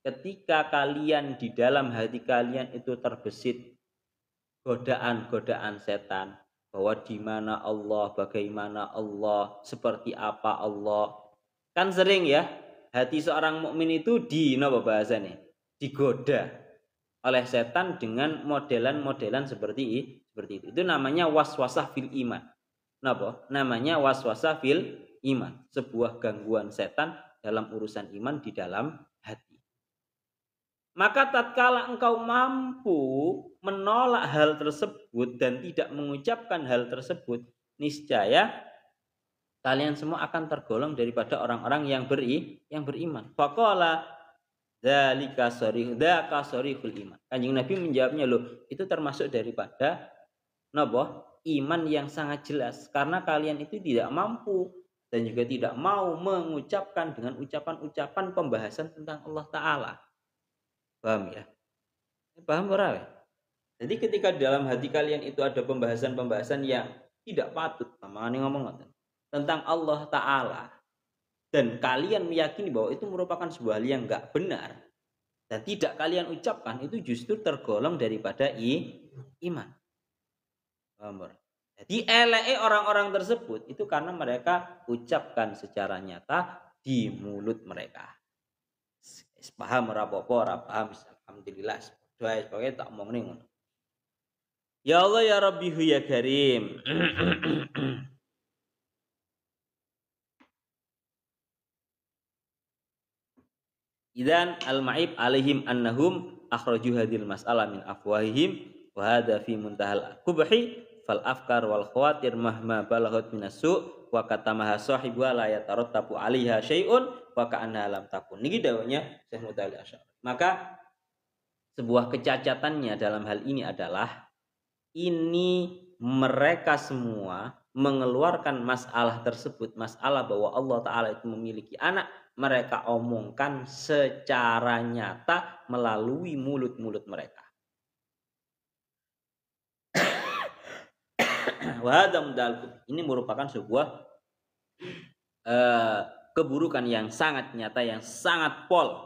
Ketika kalian di dalam hati kalian itu terbesit godaan-godaan setan bahwa di mana Allah, bagaimana Allah, seperti apa Allah. Kan sering ya hati seorang mukmin itu napa bahasane? Digoda oleh setan dengan modelan-modelan seperti itu. Itu namanya waswasah fil iman. Napa? Namanya waswasah fil iman, sebuah gangguan setan dalam urusan iman di dalam hati. Maka tatkala engkau mampu menolak hal tersebut dan tidak mengucapkan hal tersebut, niscaya kalian semua akan tergolong daripada orang-orang yang beriman. Faqala dzalika sarihul iman. Kanjeng Nabi menjawabnya, loh, itu termasuk daripada iman yang sangat jelas, karena kalian itu tidak mampu dan juga tidak mau mengucapkan dengan ucapan-ucapan pembahasan tentang Allah Ta'ala. Paham ya? Paham ora? Jadi ketika dalam hati kalian itu ada pembahasan-pembahasan yang tidak patut, namanya ngomong tentang Allah Ta'ala, dan kalian meyakini bahwa itu merupakan sebuah hal yang enggak benar dan tidak kalian ucapkan, itu justru tergolong daripada iman. Jadi eleke orang-orang tersebut itu karena mereka ucapkan secara nyata di mulut mereka. Paham ora apa-apa, ora paham alhamdulillah. Doa sebagai tak omong ning ngono. Ya Allah ya Rabbi ya Karim. Idzan al-ma'ib alaihim annahum akhraju hadhil mas'alah min afwahihim wa hadha fi muntahal qubhi fal afkar wal khawatir mahma balaghat minasu wa katamaha sahibu la yatarattabu 'alaiha syai'un wa ka'anna lam takun. Niki dawuhnya Syekh Mutawalli Asy'ari. Maka sebuah kecacatannya dalam hal ini adalah ini mereka semua mengeluarkan masalah tersebut, masalah bahwa Allah Ta'ala itu memiliki anak, mereka omongkan secara nyata melalui mulut-mulut mereka. Ini merupakan sebuah keburukan yang sangat nyata, yang sangat pol.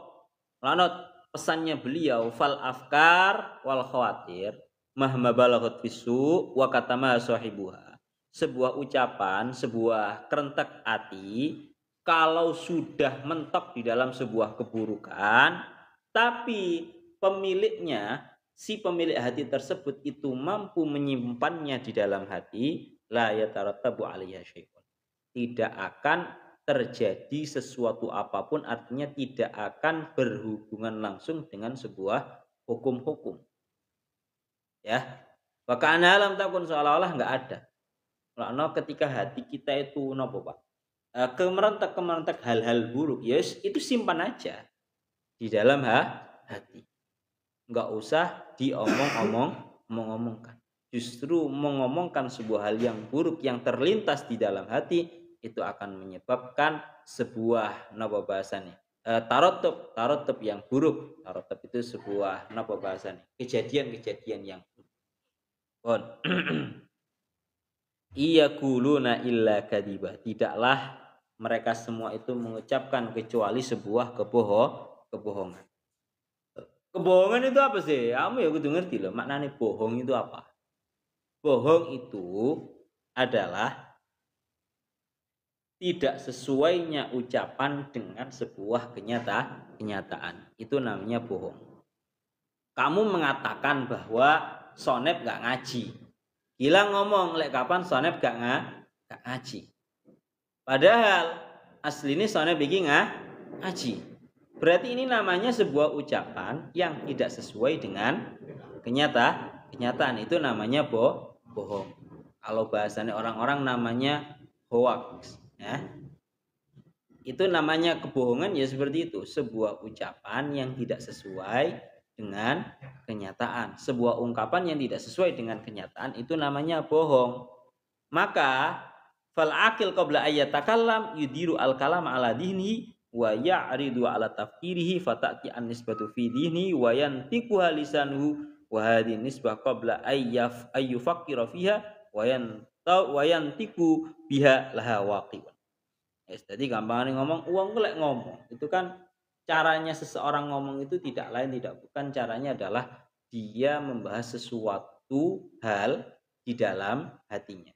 Lanot pesannya beliau, fal afkar wal khawatir mahma balaghat fisu wa katama sahibuha. Sebuah ucapan, sebuah kerentek hati, kalau sudah mentok di dalam sebuah keburukan, tapi pemiliknya, si pemilik hati tersebut itu mampu menyimpannya di dalam hati, la yatarattabu 'alaiha syai'un. Tidak akan terjadi sesuatu apapun, artinya tidak akan berhubungan langsung dengan sebuah hukum-hukum. Ya, maka alam takun seolah-olah nggak ada. Karena ketika hati kita itu nopo Pak, kemerentek hal-hal buruk, yes, itu simpan aja di dalam hati. Nggak usah diomongkan. Justru mengomongkan sebuah hal yang buruk yang terlintas di dalam hati itu akan menyebabkan sebuah nopo bahasanya tarotub yang buruk. Tarotub itu sebuah nopo bahasanya kejadian-kejadian yang buruk. Iyaquluna illa kadiba. Tidaklah mereka semua itu mengucapkan kecuali sebuah kebohongan. Kebohongan itu apa sih? Kamu ya kudu ngerti loh, maknanya bohong itu apa? Bohong itu adalah tidak sesuainya ucapan dengan sebuah kenyataan. Itu namanya bohong. Kamu mengatakan bahwa Sonep gak ngaji. Gilang ngomong, lek kapan Sonep gak ngaji. Padahal aslinya Sonep iki ngaji. Berarti ini namanya sebuah ucapan yang tidak sesuai dengan kenyataan. Itu namanya bohong. Kalau bahasanya orang-orang namanya hoax, ya. Itu namanya kebohongan, ya seperti itu, sebuah ucapan yang tidak sesuai dengan kenyataan. Sebuah ungkapan yang tidak sesuai dengan kenyataan itu namanya bohong. Maka fal akil qabla ayyatakallam yudiru al kalam ala dihni wa ya'ridu ala tafkirihi fatati an nisbatu fi dihni wa yantiqu lisanuhu wa hadhihi nisbah qabla ayyufakkira fiha wa yantiqu biha laha waqi'un. Jadi gampangnya ngomong, uang lek ngomong itu kan caranya seseorang ngomong itu tidak lain tidak bukan, caranya adalah dia membahas sesuatu hal di dalam hatinya.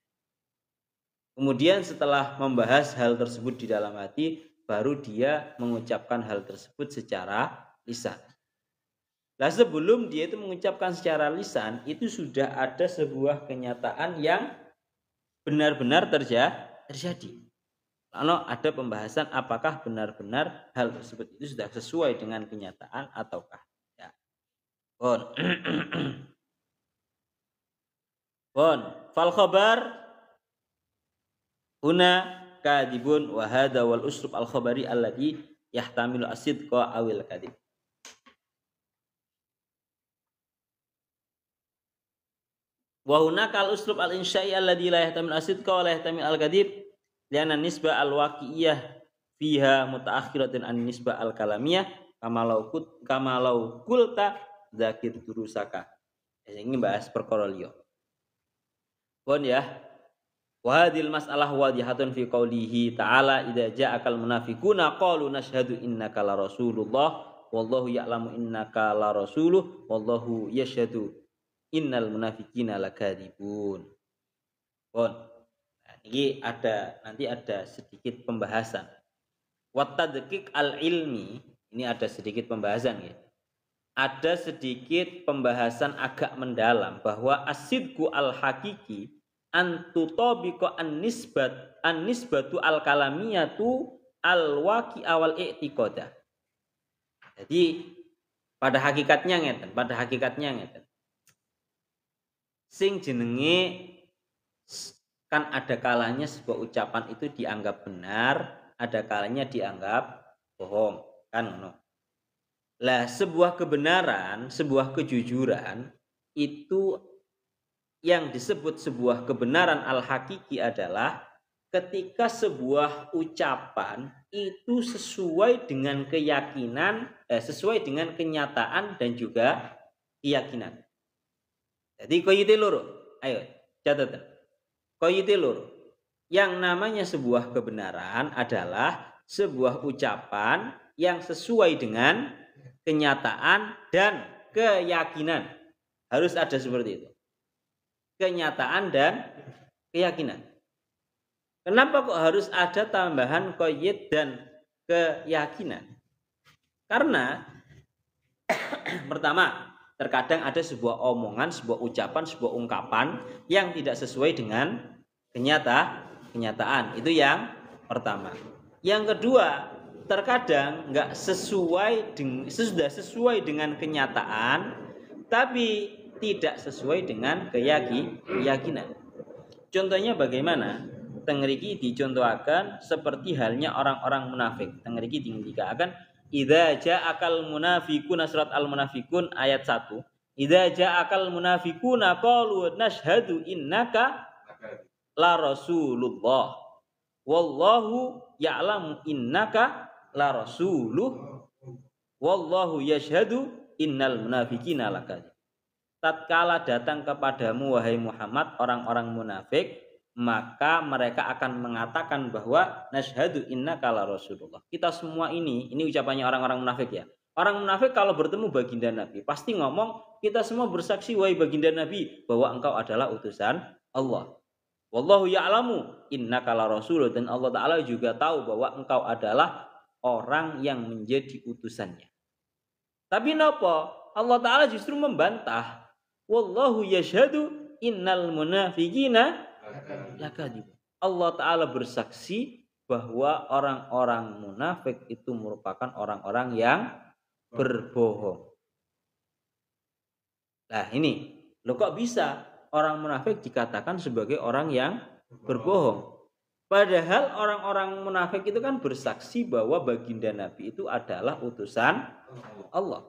Kemudian setelah membahas hal tersebut di dalam hati, baru dia mengucapkan hal tersebut secara lisan. Nah, sebelum dia itu mengucapkan secara lisan, itu sudah ada sebuah kenyataan yang benar-benar terjadi. Lalu ada pembahasan apakah benar-benar hal tersebut itu sudah sesuai dengan kenyataan ataukah ya. Pun. Pun. Fal khabar huna kadibun wa hadha wal uslub al khabari alladhi yahtamilu as-sidqa awil kadib. Wa hunaka al uslub al insya'i alladhi la yahtamilu as-sidqa wa la yahtamilu al kadib lianna nisbah al waqi'iyah fiha mutaakhiratun an nisbah al kalamiyah kama law kulta zakir durusaka. Ini bahas perkara liya. Pun ya. Wa hadhil mas'alah wadihatun fi qoulihi ta'ala idza ja'akal munafiquna qalu nashhadu innaka la rasulullah wallahu ya'lamu innaka la rasuluh wallahu yashhadu innal munafiqina lakadzibun. Pun. Nah, ini nanti ada sedikit pembahasan. Wa tadqiq al-ilmi, ini ada sedikit pembahasan ya. Ada sedikit pembahasan agak mendalam bahwa as-sidqu al-haqiqi antutabiqa an-nisbatu al-kalamiyatu al-waqi awal i'tiqadah. Jadi pada hakikatnya ngeten. Sing jenenge kan ada kalanya sebuah ucapan itu dianggap benar, ada kalanya dianggap bohong, kan ngono. Lah sebuah kebenaran, sebuah kejujuran itu yang disebut sebuah kebenaran al-hakiki adalah ketika sebuah ucapan itu sesuai dengan keyakinan, sesuai dengan kenyataan dan juga keyakinan. Jadi koyite loro, ayo catatan. Koyite loro. Yang namanya sebuah kebenaran adalah sebuah ucapan yang sesuai dengan kenyataan dan keyakinan. Harus ada seperti itu. Kenyataan dan keyakinan. Kenapa kok harus ada tambahan qayyid dan keyakinan? Karena pertama, terkadang ada sebuah omongan, sebuah ucapan, sebuah ungkapan yang tidak sesuai dengan kenyataan. Itu yang pertama. Yang kedua, terkadang nggak sudah sesuai dengan kenyataan, tapi tidak sesuai dengan keyakinan. Contohnya bagaimana? Tengriki dicontohkan seperti halnya orang-orang munafik. Tengriki dikatakan idza ja'akal munafiquna surat al-munafiqun ayat 1. Idza ja'akal munafiquna qalu nashhadu innaka la rasulullah wallahu ya'lamu innaka la rasuluh wallahu yashhadu innal munafiqina lakadzib. Tatkala datang kepadamu wahai Muhammad orang-orang munafik, maka mereka akan mengatakan bahwa nashhadu innaka la rasulullah. Kita semua ini ucapannya orang-orang munafik ya. Orang munafik kalau bertemu baginda Nabi pasti ngomong, kita semua bersaksi wahai baginda Nabi bahwa engkau adalah utusan Allah. Wallahu ya'lamu innaka la rasulullah, dan Allah Ta'ala juga tahu bahwa engkau adalah orang yang menjadi utusannya. Tapi napa? Allah Ta'ala justru membantah. Wallahu yashhadu innal munafiqina lakadzibun. Allah Ta'ala bersaksi bahwa orang-orang munafik itu merupakan orang-orang yang berbohong. Nah ini, lo kok bisa orang munafik dikatakan sebagai orang yang berbohong? Padahal orang-orang munafik itu kan bersaksi bahwa baginda Nabi itu adalah utusan Allah.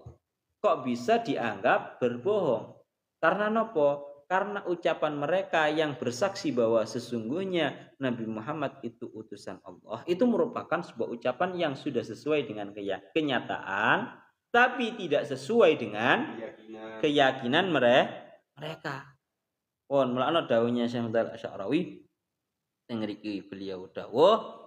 Kok bisa dianggap berbohong? Karena nopo? Karena ucapan mereka yang bersaksi bahwa sesungguhnya Nabi Muhammad itu utusan Allah, itu merupakan sebuah ucapan yang sudah sesuai dengan kenyataan, tapi tidak sesuai dengan keyakinan mereka. Mulane dawuhnya Syekh Al-Asy'arawi tengriki beliau dawuh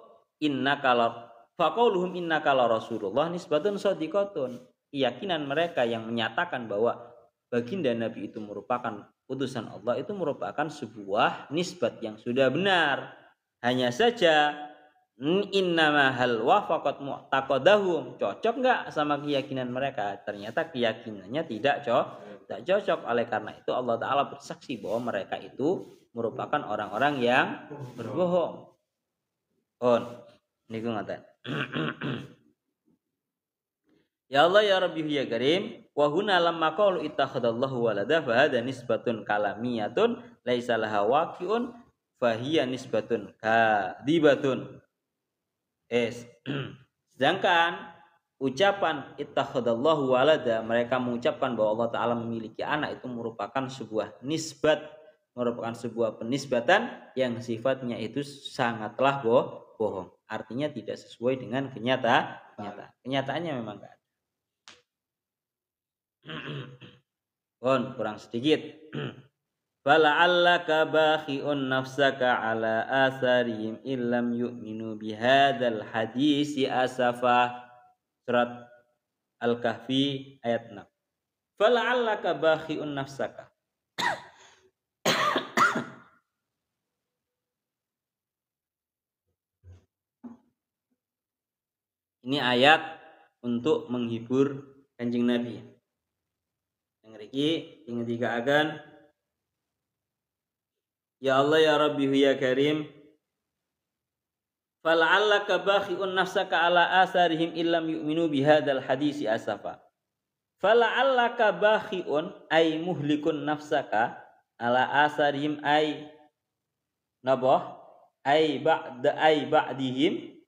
faqauluhum innaka la rasulullah nisbatun shadiqatun. Keyakinan mereka yang menyatakan bahwa baginda Nabi itu merupakan utusan Allah itu merupakan sebuah nisbat yang sudah benar. Hanya saja innama hal wafaqat mu'taqadahum, cocok enggak sama keyakinan mereka? Ternyata keyakinannya tidak cocok. Oleh karena itu Allah Ta'ala bersaksi bahwa mereka itu merupakan orang-orang yang berbohong. Niku ngaten. Ya Allah ya Rabbi ya Karim, wa huna lamma qalu ittakhadallahu walada fa hadha nisbatun kalamiyatun laisa laha waqi'un fa hiya nisbatun kadibatun. Sedangkan ucapan ittakhadallahu walada, mereka mengucapkan bahwa Allah Ta'ala memiliki anak, itu merupakan sebuah nisbat, merupakan sebuah penisbatan yang sifatnya itu sangatlah bohong. Artinya tidak sesuai dengan kenyataannya memang enggak ada. Kurang sedikit. Fala'allaka bakhi'un nafsaka ala asarihim illam yu'minu bihadzal hadisi asafa. Surat Al-Kahfi ayat 6. Fala'allaka bakhi'un nafsaka. Ini ayat untuk menghibur Kanjeng Nabi. Yang riki yang ketiga akan ya Allah ya Rabbi ya Karim, fala'allaka bakhi'un nafsaka ala asarihim illam yu'minu bihadzal hadisi asafa. Fala'allaka bakhi'un ay muhlikun nafsaka ala asarihim ay nabah ay ba'dihim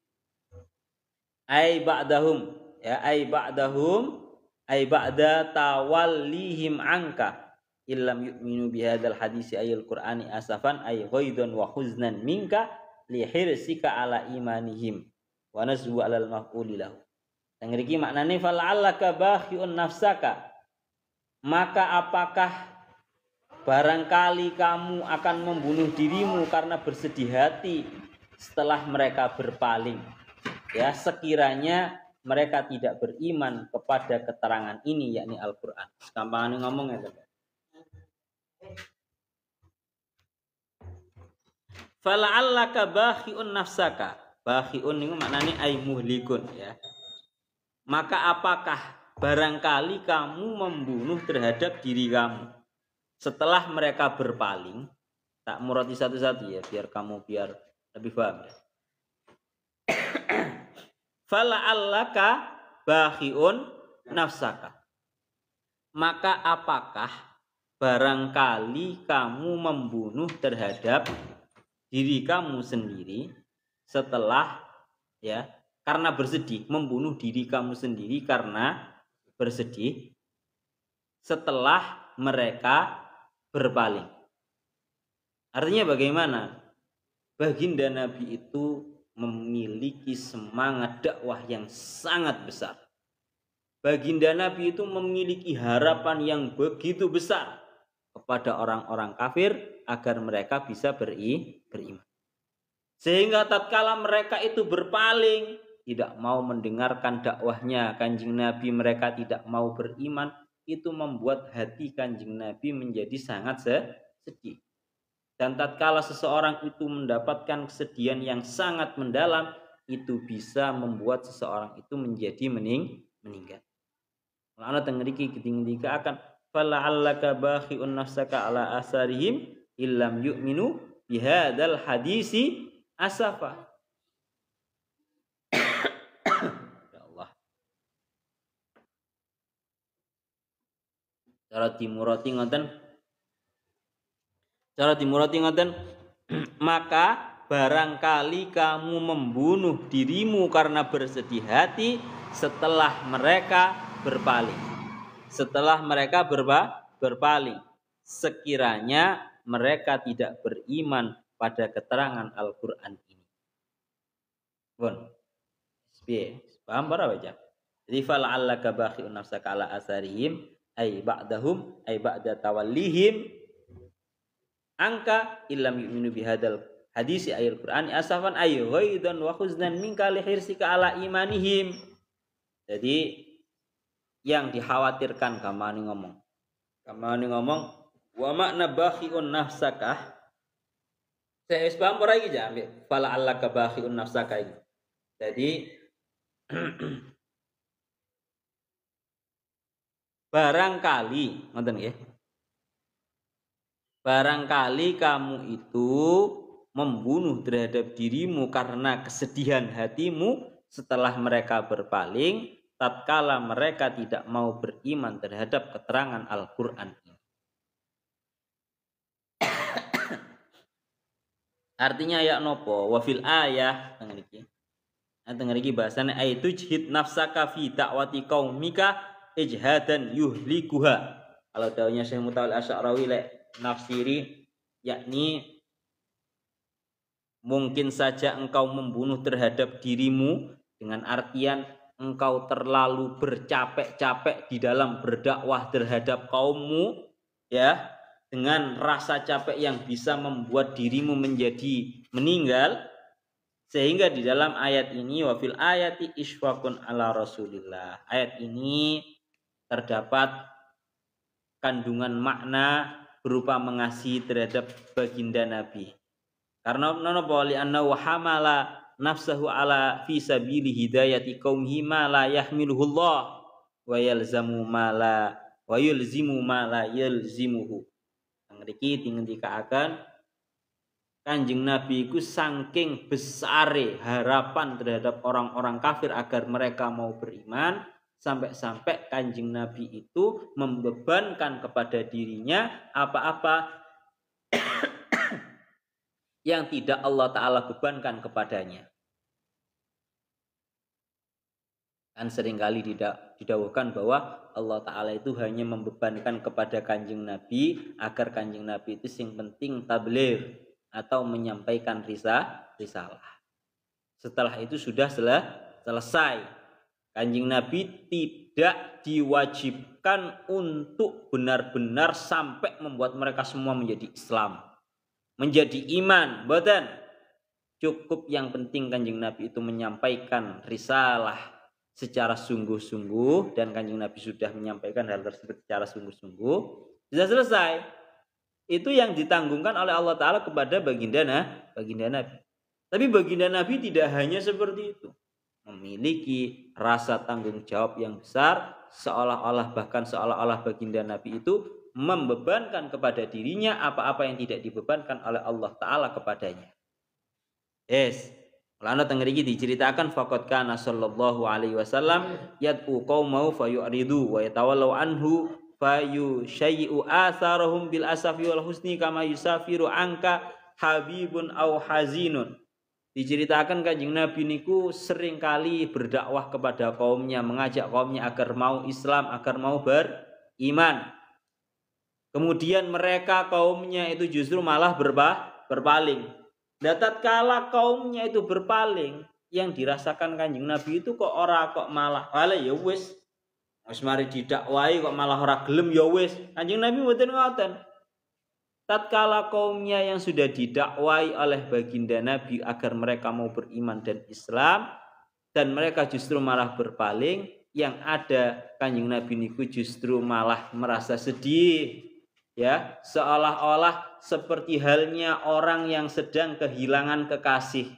ay ba'dahum ya ay ba'dahum ay ba'da tawallihim anka illam yu'minu bihadzal hadisi ayil qur'ani asafan ay ghaidun wa huznan minka li hirsika ala imanihim wa nazwu alal maf'uli lahu. Yang mriki maknane fala'allaka bakhi'un nafsaka, maka apakah barangkali kamu akan membunuh dirimu karena bersedih hati setelah mereka berpaling, ya, sekiranya mereka tidak beriman kepada keterangan ini, yakni Al-Quran. Gampang ngomong ya teman. Fala'allaka bakhi'un nafsaka. Bakhi'un itu maknanya ay muhlikun, ya. Maka apakah barangkali kamu membunuh terhadap diri kamu setelah mereka berpaling? Tak murati satu-satu ya, biar kamu lebih paham ya. Fala'allaka bakhi'un nafsaka. Maka apakah barangkali kamu membunuh terhadap diri kamu sendiri setelah, ya, karena bersedih, membunuh diri kamu sendiri karena bersedih setelah mereka berpaling. Artinya bagaimana? Baginda Nabi itu memiliki semangat dakwah yang sangat besar. Baginda Nabi itu memiliki harapan yang begitu besar kepada orang-orang kafir agar mereka bisa beriman. Sehingga tatkala mereka itu berpaling, tidak mau mendengarkan dakwahnya Kanjeng Nabi, mereka tidak mau beriman, itu membuat hati Kanjeng Nabi menjadi sangat sedih. Dan tatkala seseorang itu mendapatkan kesedihan yang sangat mendalam, itu bisa membuat seseorang itu menjadi meninggal. La'ana tengriki ketinggikan akan fala'allaka bakhi'un nafsaka ala asarihim illam yu'minu bihadzal hadisi asafa. Ya Allah. Cara dimurati ngoten, maka barangkali kamu membunuh dirimu karena bersedih hati setelah mereka berpaling. Setelah mereka berpaling, sekiranya mereka tidak beriman pada keterangan Al-Quran ini. Bon, paham para baca? Jadi fala'allaka bakhi'un nafsaka ala asarihim ay ba'dahum ay ba'da tawallihim angka illam yu'minu bihadzal hadisi ayil Qur'ani asafan ay ghaidan wa huznan minka li hirsika ala imanihim. Jadi yang dikhawatirkan kamani ngomong wa makna bakhi'un nafsaka. Saya paham ora iki ja ambek fala'allaka bakhi'un nafsaka iki. Jadi barangkali ngoten nggih. Barangkali kamu itu membunuh terhadap dirimu karena kesedihan hatimu setelah mereka berpaling, tatkala mereka tidak mau beriman terhadap keterangan Al-Qur'an ini. Artinya ya nopo wa fil ayah tengah iki. Tengah iki bahasane aitu jihid nafsaka fi da'wati qaumika ijhadan yuhlikuha. Kalau dawuhnya Syekh Mutawalli Asy'arawi lek nafsiri yakni mungkin saja engkau membunuh terhadap dirimu dengan artian engkau terlalu bercapek-capek di dalam berdakwah terhadap kaummu, ya, dengan rasa capek yang bisa membuat dirimu menjadi meninggal, sehingga di dalam ayat ini wa fil ayati isfaqun ala Rasulillah. Ayat ini terdapat kandungan makna berupa mengasihi terhadap baginda Nabi. Karena napa li anna wa hamala nafsahu ala fi sabili hidayati qaumihi ma la yahmiluhu Allah wa yalzamu ma la wa yulzimu ma la yalzimuhu. Ngriki dingendikaken Kanjeng Nabi iku saking besare harapan terhadap orang-orang kafir agar mereka mau beriman, sampai-sampai Kanjeng Nabi itu membebankan kepada dirinya apa-apa yang tidak Allah Ta'ala bebankan kepadanya. Kan seringkali didawuhkan bahwa Allah Ta'ala itu hanya membebankan kepada Kanjeng Nabi agar Kanjeng Nabi itu yang penting tabligh atau menyampaikan risalah. Setelah itu sudah selesai. Kanjeng Nabi tidak diwajibkan untuk benar-benar sampai membuat mereka semua menjadi Islam, menjadi iman. Boten. Cukup yang penting Kanjeng Nabi itu menyampaikan risalah secara sungguh-sungguh, dan Kanjeng Nabi sudah menyampaikan hal tersebut secara sungguh-sungguh, sudah selesai. Itu yang ditanggungkan oleh Allah Ta'ala kepada baginda Nabi. Tapi baginda Nabi tidak hanya seperti itu, memiliki rasa tanggung jawab yang besar, seolah-olah baginda Nabi itu membebankan kepada dirinya apa-apa yang tidak dibebankan oleh Allah Ta'ala kepadanya. Yes. Lana tengriki diceritakan faqad kana sallallahu alaihi wasallam yad'u qaumahu fayuridu wa yatawallaw anhu fayushayyu atharahum bil asafi wal husni kama yusafiru anka habibun au hazinun. Diceritakan Kanjeng Nabi niku sering kali berdakwah kepada kaumnya, mengajak kaumnya agar mau Islam, agar mau beriman. Kemudian mereka kaumnya itu justru malah berpaling. Dan tatkala kaumnya itu berpaling, yang dirasakan Kanjeng Nabi itu kok malah ya wis mari didakwahi kok malah ora gelem ya wis. Kanjeng Nabi mboten ngoten. Tatkala kaumnya yang sudah didakwahi oleh baginda Nabi agar mereka mau beriman dan Islam, dan mereka justru malah berpaling, yang ada Kanjeng Nabi niku justru malah merasa sedih. Ya, seolah-olah seperti halnya orang yang sedang kehilangan kekasih.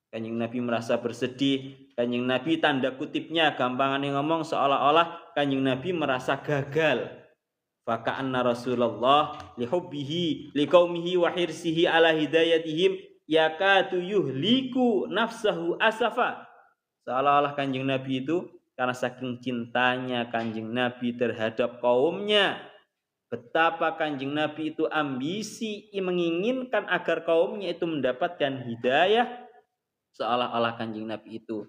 Kanjeng Nabi merasa bersedih. Kanjeng Nabi tanda kutipnya gampangane ngomong seolah-olah Kanjeng Nabi merasa gagal. Faka'anna Rasulullah lihubbihi liqaumihi wa hirsihi ala hidayatihim yakatu yuhliku nafsahu asafa. Seolah-olah Kanjeng Nabi itu karena saking cintanya Kanjeng Nabi terhadap kaumnya, betapa Kanjeng Nabi itu ambisi menginginkan agar kaumnya itu mendapatkan hidayah, seolah-olah Kanjeng Nabi itu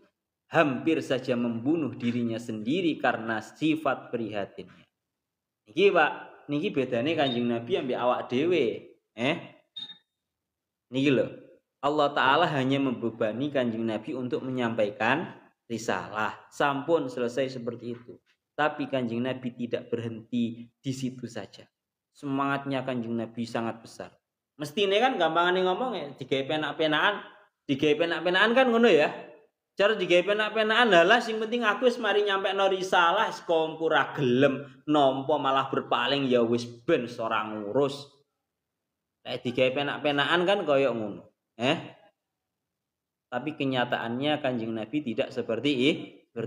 hampir saja membunuh dirinya sendiri karena sifat prihatinnya. Niki Pak, niki bedane Kanjeng Nabi ambek awak dhewe. Niki lho. Allah Ta'ala hanya membebani Kanjeng Nabi untuk menyampaikan risalah. Sampun selesai seperti itu. Tapi Kanjeng Nabi tidak berhenti di situ saja. Semangatnya Kanjeng Nabi sangat besar. Mestine kan gampangane ngomong ya, digawe penak-penakan kan ngono ya. Cara digawe penak-penakan lah sing penting aku wis mari nyampekno risalah, kaumku ra gelem nampa malah berpaling ya wis ben ora ngurus. Nek digawe penak-penakan kan koyo ngono. Tapi kenyataannya Kanjeng Nabi tidak seperti itu.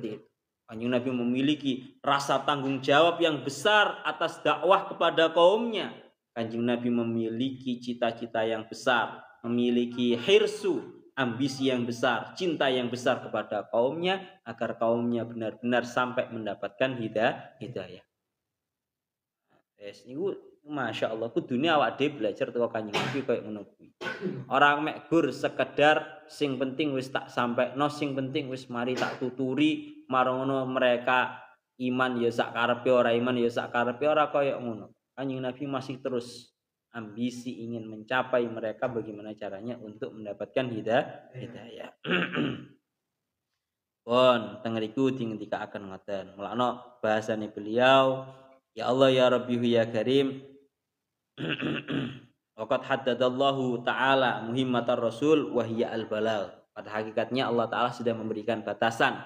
Kanjeng Nabi memiliki rasa tanggung jawab yang besar atas dakwah kepada kaumnya. Kanjeng Nabi memiliki cita-cita yang besar, memiliki hirsu, ambisi yang besar, cinta yang besar kepada kaumnya agar kaumnya benar-benar sampai mendapatkan hidayah. Wes niku Masya Allah dunia awak dhewe belajar teko Kanjeng Nabi koyo ngono kuwi. Orang mek gur sekedar sing penting wis tak sampai no sing penting wis mari tak tuturi marono mereka iman ya sak karepe ora iman ya sak karepe ora koyo ngono. Kanjeng Nabi masih terus ambisi ingin mencapai mereka bagaimana caranya untuk mendapatkan hidayah. Pun tengeriku dingendikaaken ngoten. Mulane bahasane beliau, ya Allah ya Rabbi ya Karim. Waqad haddadallahu ta'ala muhimmatar rasul wahiyya al-balagh. Pada hakikatnya Allah Ta'ala sudah memberikan batasan.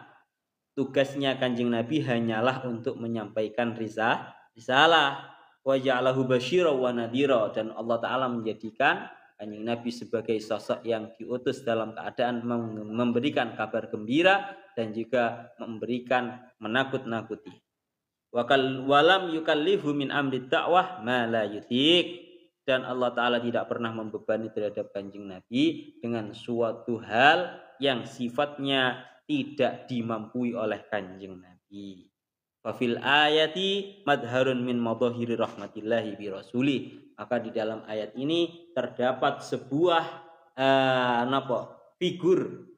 Tugasnya Kanjeng Nabi hanyalah untuk menyampaikan risalah. Wa ja'alahu basyira wa nadhira, dan Allah Ta'ala menjadikan Kanjeng Nabi sebagai sosok yang diutus dalam keadaan memberikan kabar gembira dan juga memberikan menakut-nakuti. Walam yukallifu min amri dakwah ma la yutik, dan Allah Ta'ala tidak pernah membebani terhadap Kanjeng Nabi dengan suatu hal yang sifatnya tidak dimampui oleh Kanjeng Nabi. Fafil ayati madharun min madhahiri rahmatillahi bi rasulih, maka di dalam ayat ini terdapat sebuah figur,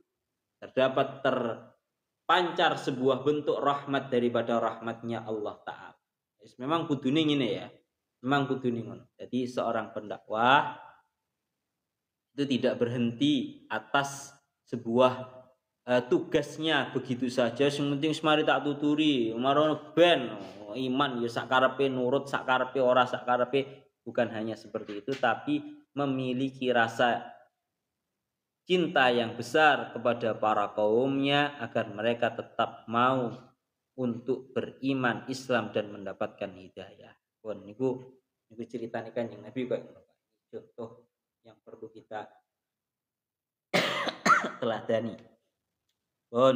terdapat terpancar sebuah bentuk rahmat daripada rahmatnya Allah Ta'ala. Memang kudune ngene ya. Memang kudune ngono. Jadi seorang pendakwah itu tidak berhenti atas sebuah tugasnya begitu saja. Sing penting semari tak tuturi, marono ben iman ya sak karepe, nurut sak karepe, ora sak karepe. Bukan hanya seperti itu, tapi memiliki rasa cinta yang besar kepada para kaumnya agar mereka tetap mau untuk beriman Islam dan mendapatkan hidayah. Pun niku ceritane Kanjeng Nabi kok contoh yang perlu kita teladani. Pun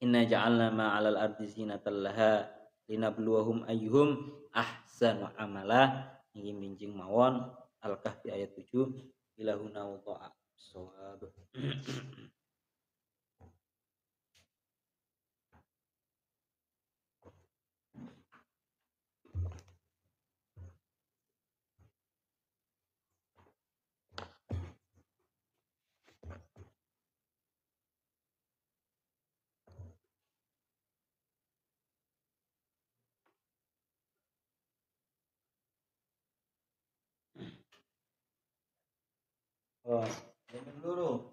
inna ja'alna ma 'alal ardi zinatan laha linabluwahum ayyuhum ahsanu amala. Ini minjing mawon Al-Kahfi ayat 7 ilahuna wa ta'a shawab. Oh, dulu.